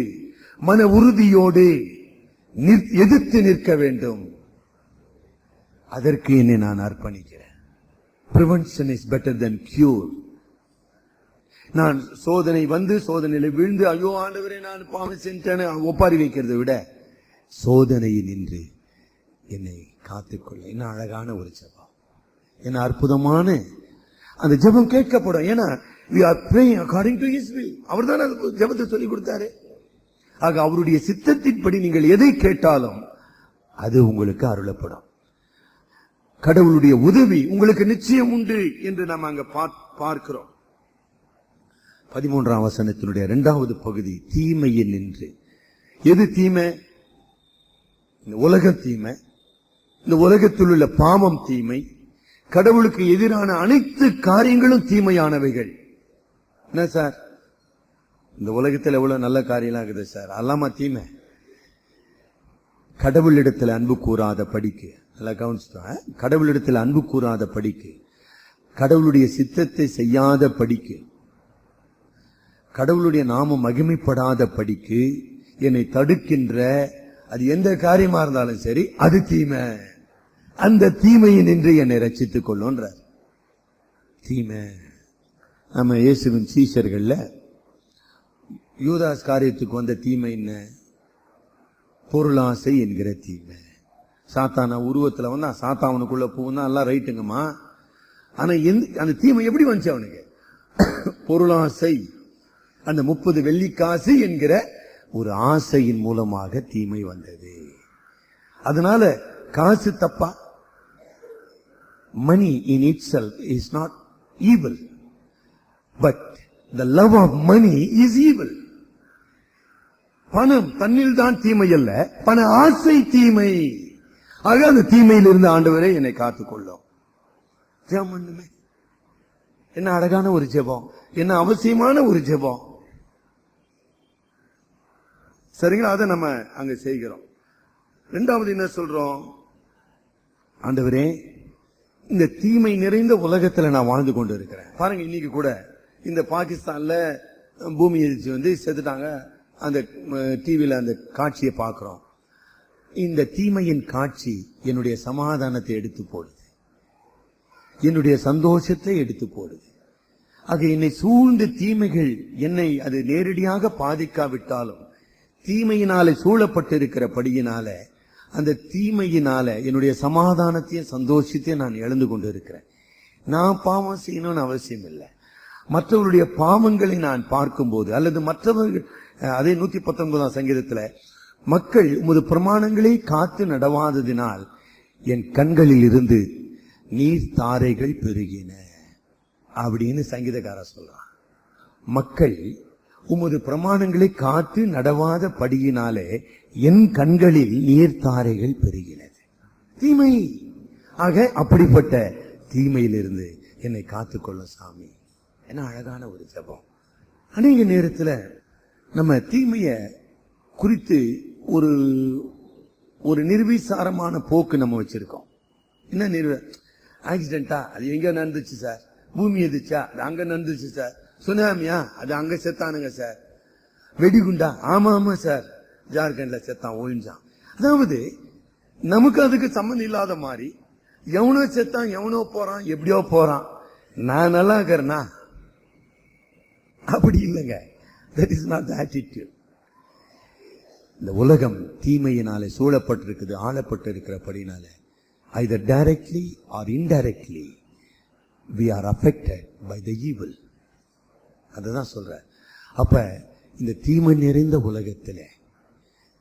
மன உறுதியோடு எதிர்த்து நிற்க வேண்டும். அதற்கு என்னை நான் அர்ப்பணிக்கிறேன். Prevention is better than cure. நான் சோதனை வந்து சோதனையில விழுந்து ஐயோ ஆண்டவரே நான் பாவம் செஞ்சேன்னு ஒப்பாரி வைக்கிறதை விட சோதனையில் நின்று என்னை காத்துக்கொள்ள என்ன அழகான ஒரு ஜெபம், என்ன அற்புதமான அந்த ஜெபம் கேட்கப்படும். ஏன்னா we are praying according to his will. அவர் தான் ஜெபத்தை சொல்லி கொடுத்தாரு. ஆக அவருடைய சித்தத்தின்படி நீங்கள் எதை கேட்டாலும் அது உங்களுக்கு அருளப்படும். கடவுளுடைய உதவி உங்களுக்கு நிச்சயம் உண்டு என்று நாம் அங்க பார்க்கிறோம். 13ஆம் வசனத்தினுடைய 2வது பகுதி, தீமையில் நின்று. எது தீமை? இந்த உலகம் தீமை, இந்த உலகத்தில் உள்ள பாவம் தீமை, கடவுளுக்கு எதிரான அனைத்து காரியங்களும் தீமையானவைகள். என்ன சார், இந்த உலகத்தில் எவ்வளவு நல்ல காரியம்லாம் இருக்குது சார், அல்லாம தீமை? கடவுளிடத்தில் அன்பு கூறாத படிக்கு, நல்லா கவனிச்சுட்டோம், கடவுளிடத்தில் அன்பு கூறாத படிக்கு, கடவுளுடைய சித்தத்தை செய்யாத படிக்கு, கடவுளுடைய நாமம் மகிமைப்படாத படிக்கு என்னை தடுக்கின்ற அது எந்த காரியமா இருந்தாலும் சரி அது தீமை. அந்த தீமையை நின்று என்னை ரட்சித்துக் கொள்ளுன்ற தீமை. நம்ம இயேசுவின் சீஷர்கள்ல யூதாஸ் காரியத்துக்கு வந்த தீமை என்ன? பொருளாசை என்கிற தீமை. சாத்தான உருவத்துல வந்து சாத்தாவனுக்குள்ள போனா எல்லாம் ரைட்டுங்கம்மா. ஆனா அந்த தீமை எப்படி வந்துச்சு அவனுக்கு? பொருளாசை, அந்த 30 வெள்ளிக்காசு என்கிற ஒரு ஆசையின் மூலமாக தீமை வந்தது. அதனால காசு தப்பா? Money in itself is not evil, but the love of money is evil. பணம் தன்னில் தான் தீமை அல்ல, பண ஆசை தீமை. ஆக அந்த தீமையிலிருந்து ஆண்டவரே என்னை காத்துக்கொள்ளும். ஜெபம் என்ன அழகான ஒரு ஜெபம், என்ன அவசியமான ஒரு ஜெபம். சரிங்களா? அதை நம்ம அங்க செய்கிறோம். 2வது என்ன சொல்றோம்? ஆண்டவரே, இந்த தீமை நிறைந்த உலகத்துல நான் வாழ்ந்து கொண்டு இருக்கிறேன். பாருங்க, இன்னைக்கு கூட இந்த பாகிஸ்தான்ல பூமி எதிர்ச்சி வந்து செத்துட்டாங்க. அந்த டிவில அந்த காட்சியை பார்க்கிறோம். இந்த தீமையின் காட்சி என்னுடைய சமாதானத்தை எடுத்து போடுது, என்னுடைய சந்தோஷத்தை எடுத்து போடுது. ஆக என்னை சூழ்ந்த தீமைகள் என்னை அது நேரடியாக பாதிக்காவிட்டாலும் தீமையினாலே சூழப்பட்டிருக்கிறபடியினால அந்த தீமையினால என்னுடைய சமாதானத்தையும் சந்தோஷத்தையும் நான் இழந்து கொண்டு இருக்கிறேன். நான் பாவம் செய்யணும்னு அவசியம் இல்லை. மற்றவருடைய பாவங்களை நான் பார்க்கும்போது அல்லது மற்றவர்கள், அதே 119ஆம் சங்கீதத்துல, மக்கள் உமது பிரமாணங்களை காத்து நடவாததினால் என் கண்களில் இருந்து நீர் தாரைகள் பெருகின அப்படின்னு சங்கீதக்காரர் சொல்றான். மக்கள் உமது பிரமாணங்களை காத்து நடவாத படியினாலே என் கண்களில் நீர்த்தாரைகள் பெருகினது. தீமை. ஆக அப்படிப்பட்ட தீமையிலிருந்து என்னை காத்துக்கொள்ள சாமி. என்ன அழகான ஒரு ஜெபம். அநேக நேரத்தில் நம்ம தீமைய குறித்து ஒரு ஒரு நிர்விசாரமான போக்கு நம்ம வச்சிருக்கோம். என்ன ஆக்சிடென்டா, அது எங்க நடந்துச்சு சார்? பூமி எதிர்ச்சா, அது அங்க நடந்துச்சு சார். சுனாமியா, அது அங்க செத்தானுங்க சார். வெடிகுண்டா, ஆமா ஆமா சார், ஜார்க்கண்ட்ல செத்தான், ஒழிஞ்சான். அதாவது நமக்கு அதுக்கு சம்மந்தம் இல்லாத மாதிரி எவனோ செத்தான், எவனோ போறான், எப்படியோ போறான், நான் நல்லா இருக்கிறேன்னா அப்படி இல்லைங்க. That is not the attitude. இந்த உலகம் தீமையினாலே சூழப்பட்டிருக்குது, ஆளப்பட்டிருக்கிறபடினால either directly or indirectly we are affected by the evil. அதுதான் சொல்ற. அப்ப இந்த தீமை நிறைந்த உலகத்திலே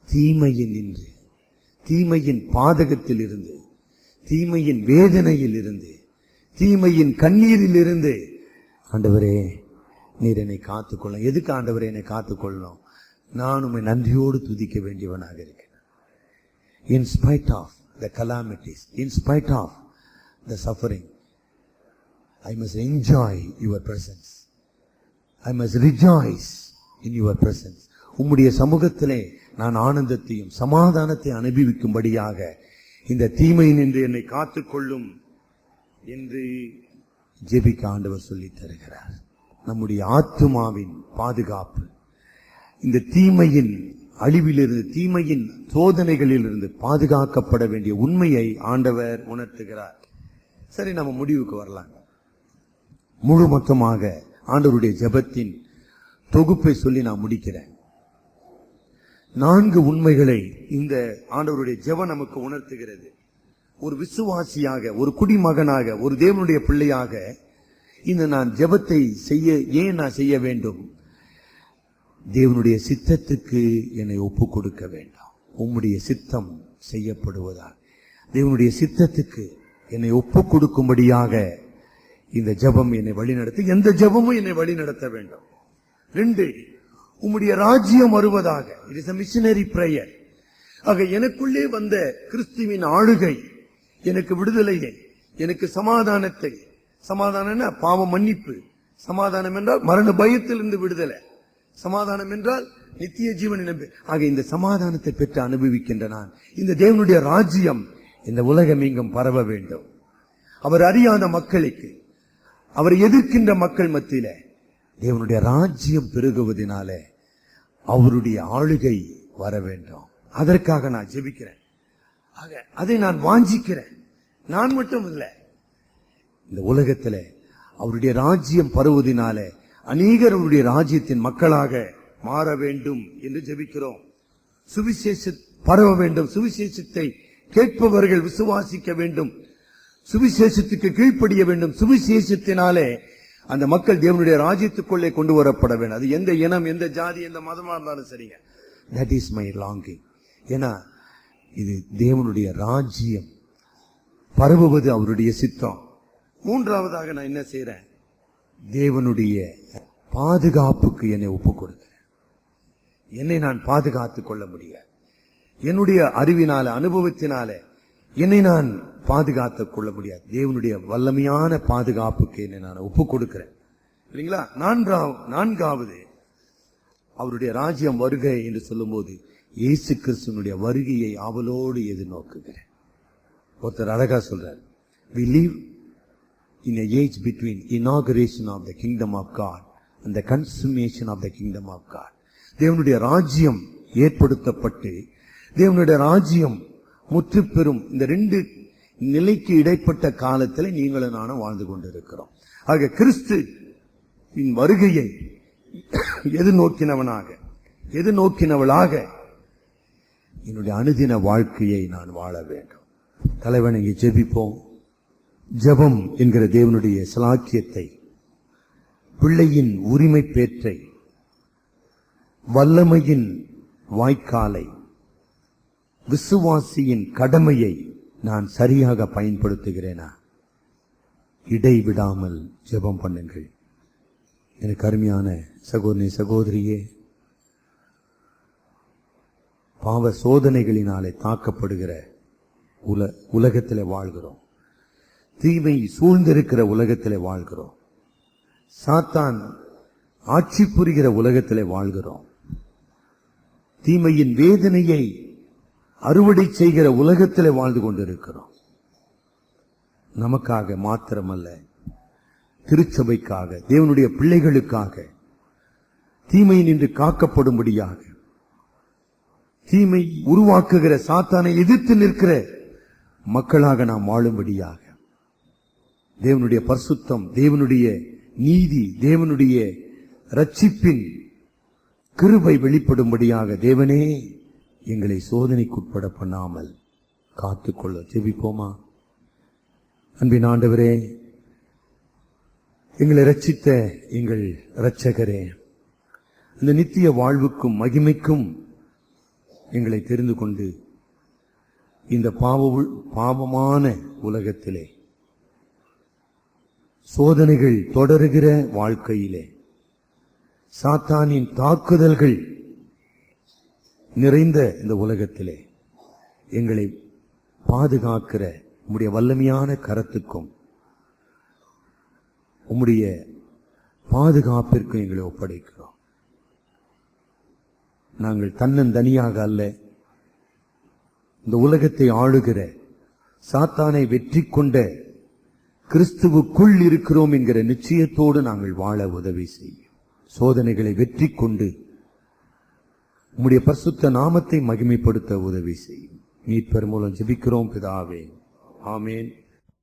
தீமையின் நின்று, தீமையின் பாதகத்தில் இருந்து, தீமையின் வேதனையில் இருந்து, தீமையின் கண்ணீரில் இருந்து, ஆண்டவரே நீர் என்னை காத்துக்கொள்ள. எதுக்கு ஆண்டவரே என்னை காத்துக்கொள்ளணும்? நான் உம்மை நன்றியோடு துதிக்க வேண்டியவனாக இருக்கிறேன். In spite of the calamities, in spite of the suffering, I must enjoy your presence. I must rejoice in your presence. உம்முடைய சமூகத்திலே நான் ஆனந்தத்தையும் சமாதானத்தை அனுபவிக்கும்படியாக இந்த தீமை நின்று என்னை காத்துக்கொள்ளும் என்று ஜெபிக்க ஆண்டவர் சொல்லித் தருகிறார். நம்முடைய ஆத்துமாவின் பாதுகாப்பு இந்த தீமையின் அழிவிலிருந்து, தீமையின் சோதனைகளிலிருந்து பாதுகாக்கப்பட வேண்டிய உண்மையை ஆண்டவர் உணர்த்துகிறார். சரி, நம்ம முடிவுக்கு வரலாம். முழு மொத்தமாக ஆண்டவருடைய ஜெபத்தின் தொகுப்பை சொல்லி நான் முடிக்கிறேன். 4 உண்மைகளை இந்த ஆண்டவருடைய ஜெபம் நமக்கு உணர்த்துகிறது. ஒரு விசுவாசியாக, ஒரு குடிமகனாக, ஒரு தேவனுடைய பிள்ளையாக இந்த நான் ஜெபத்தை ஏன் நான் செய்ய வேண்டும்? தேவனுடைய சித்தத்துக்கு என்னை ஒப்பு கொடுக்க வேண்டாம். உம்முடைய சித்தம் செய்யப்படுவதால் தேவனுடைய சித்தத்துக்கு என்னை ஒப்பு கொடுக்கும்படியாக இந்த ஜெபம் என்னை வழிநடத்த, எந்த ஜெபமும் என்னை வழிநடத்த வேண்டும். 2, உம்முடைய ராஜ்யம் வருவதாக. It is a missionary prayer. ஆக எனக்குள்ளே வந்த கிறிஸ்துவின் ஆளுகை எனக்கு விடுதலையை, எனக்கு சமாதானத்தை, சமாதானம் பாவ மன்னிப்பு, சமாதானம் என்றால் மரண பயத்திலிருந்து விடுதலை, சமாதானம் என்றால் நித்திய ஜீவன். ஆக இந்த சமாதானத்தை பெற்று அனுபவிக்கின்ற நான், இந்த தேவனுடைய ராஜ்யம் இந்த உலகம் எங்கும் பரவ வேண்டும். அவர் அறியாத மக்களுக்கு, அவரை எதிர்க்கின்ற மக்கள் மத்தியில தேவனுடைய ராஜ்யம் பெருகுவதனாலே அவருடைய ஆளுகை வர வேண்டும். அதற்காக நான் ஜெபிக்கிறேன். ஆக அதை நான் வாஞ்சிக்கிறேன். நான் மட்டும் இல்லை, இந்த உலகத்துல அவருடைய ராஜ்யம் பரவுவதனாலே அநேகர் அவருடைய ராஜ்யத்தின் மக்களாக மாற வேண்டும் என்று ஜெபிக்கிறோம். சுவிசேஷம் பரவ வேண்டும், சுவிசேஷத்தை கேட்பவர்கள் விசுவாசிக்க வேண்டும், சுவிசேஷத்துக்கு கீழ்ப்படிய வேண்டும். சுவிசேஷத்தினாலே அந்த மக்கள் தேவனுடைய ராஜ்யத்துக்குள்ளே கொண்டு வரப்பட வேண்டும். அது எந்த இனம், எந்த ஜாதி, எந்த மதமா இருந்தாலும் சரிங்க. That is my longing. ஏன்னா இது தேவனுடைய ராஜ்யம் பரவுவது அவருடைய சித்தம். 3வதாக நான் என்ன செய்யறேன்? தேவனுடைய பாதுகாப்புக்கு என்னை ஒப்புக் கொடுக்கிறேன். என்னை நான் பாதுகாத்துக் கொள்ள முடியாது. என்னுடைய அறிவினால, அனுபவத்தினால என்னை நான் பாதுகாத்துக் கொள்ள முடியாது. தேவனுடைய வல்லமையான பாதுகாப்புக்கு என்னை நான் ஒப்புக் கொடுக்கிறேன். இல்லைங்களா? 4வது அவருடைய ராஜ்யம் வருகை என்று சொல்லும் போது இயேசு கிறிஸ்துவினுடைய வருகையை ஆவலோடு எதிர்நோக்குகிறேன். ஒருத்தர் அழகா சொல்றார், we live in a age between inauguration of the kingdom of God and the consummation of the kingdom of God. தேவனுடைய ராஜ்யம் ஏற்படுத்தப்பட்டு தேவனுடைய ராஜ்யம் முற்று பெறும் இந்த 2 நிலைக்கு இடைப்பட்ட காலத்தில் நீங்களும் நானும் வாழ்ந்து கொண்டிருக்கிறோம். ஆக கிறிஸ்துவின் வருகையை எதிர்நோக்கினவளாக என்னுடைய அனுதின வாழ்க்கையை நான் வாழ வேண்டும். தலைவணங்கி ஜெபிப்போம். ஜெபம் என்கிற தேவனுடைய சலாக்கியத்தை, பிள்ளையின் உரிமை பேற்றை, வல்லமையின் வாய்க்காலை, விசுவாசியின் கடமையை நான் சரியாக பயன்படுத்துகிறேனா? இடைவிடாமல் ஜெபம் பண்ணுங்கள். எனக்கு அருமையான சகோதரி சகோதரியே, பாவ சோதனைகளினாலே தாக்கப்படுகிற உலகத்திலே வாழ்கிறோம். தீமை சூழ்ந்திருக்கிற உலகத்திலே வாழ்கிறோம். சாத்தான் ஆட்சி புரிகிற உலகத்திலே வாழ்கிறோம். தீமையின் வேதனையை அறுவடை செய்கிற உலகத்திலே வாழ்ந்து கொண்டிருக்கிறோம். நமக்காக மாத்திரமல்ல, திருச்சபைக்காக, தேவனுடைய பிள்ளைகளுக்காக, தீமை நின்று காக்கப்படும்படியாக, தீமை உருவாக்குகிற சாத்தானை எதிர்த்து நிற்கிற மக்களாக நாம் வாழும்படியாக, தேவனுடைய பரிசுத்தம், தேவனுடைய நீதி, தேவனுடைய ரட்சிப்பின் கிருபை வெளிப்படும்படியாக தேவனே எங்களை சோதனைக்குட்பட பண்ணாமல் காத்துக்கொள்ள ஜெபிப்போமா? அன்பின் ஆண்டவரே, எங்களை ரட்சித்த எங்கள் இரட்சகரே, இந்த நித்திய வாழ்வுக்கும் மகிமைக்கும் எங்களை தெரிந்து கொண்டு இந்த பாவமான உலகத்திலே சோதனைகள் தொடருகிற வாழ்க்கையிலே சாத்தானின் தாக்குதல்கள் நிறைந்த இந்த உலகத்திலே எங்களை பாதுகாக்கிற உம்முடைய வல்லமையான கரத்துக்கும் உம்முடைய பாதுகாப்பிற்கும் எங்களை ஒப்படைக்கிறோம். நாங்கள் தன்னந்தனியாக அல்ல, இந்த உலகத்தை ஆளுகிற சாத்தானை வெற்றி கொண்ட கிறிஸ்துவுக்குள் இருக்கிறோம் என்கிற நிச்சயத்தோடு நாங்கள் வாழ உதவி செய்யும். சோதனைகளை வெற்றி கொண்டு உம்முடைய பரிசுத்த நாமத்தை மகிமைப்படுத்த உதவி செய்யும். மீட்பர் மூலம் ஜெபிக்கிறோம் பிதாவே, ஆமென்.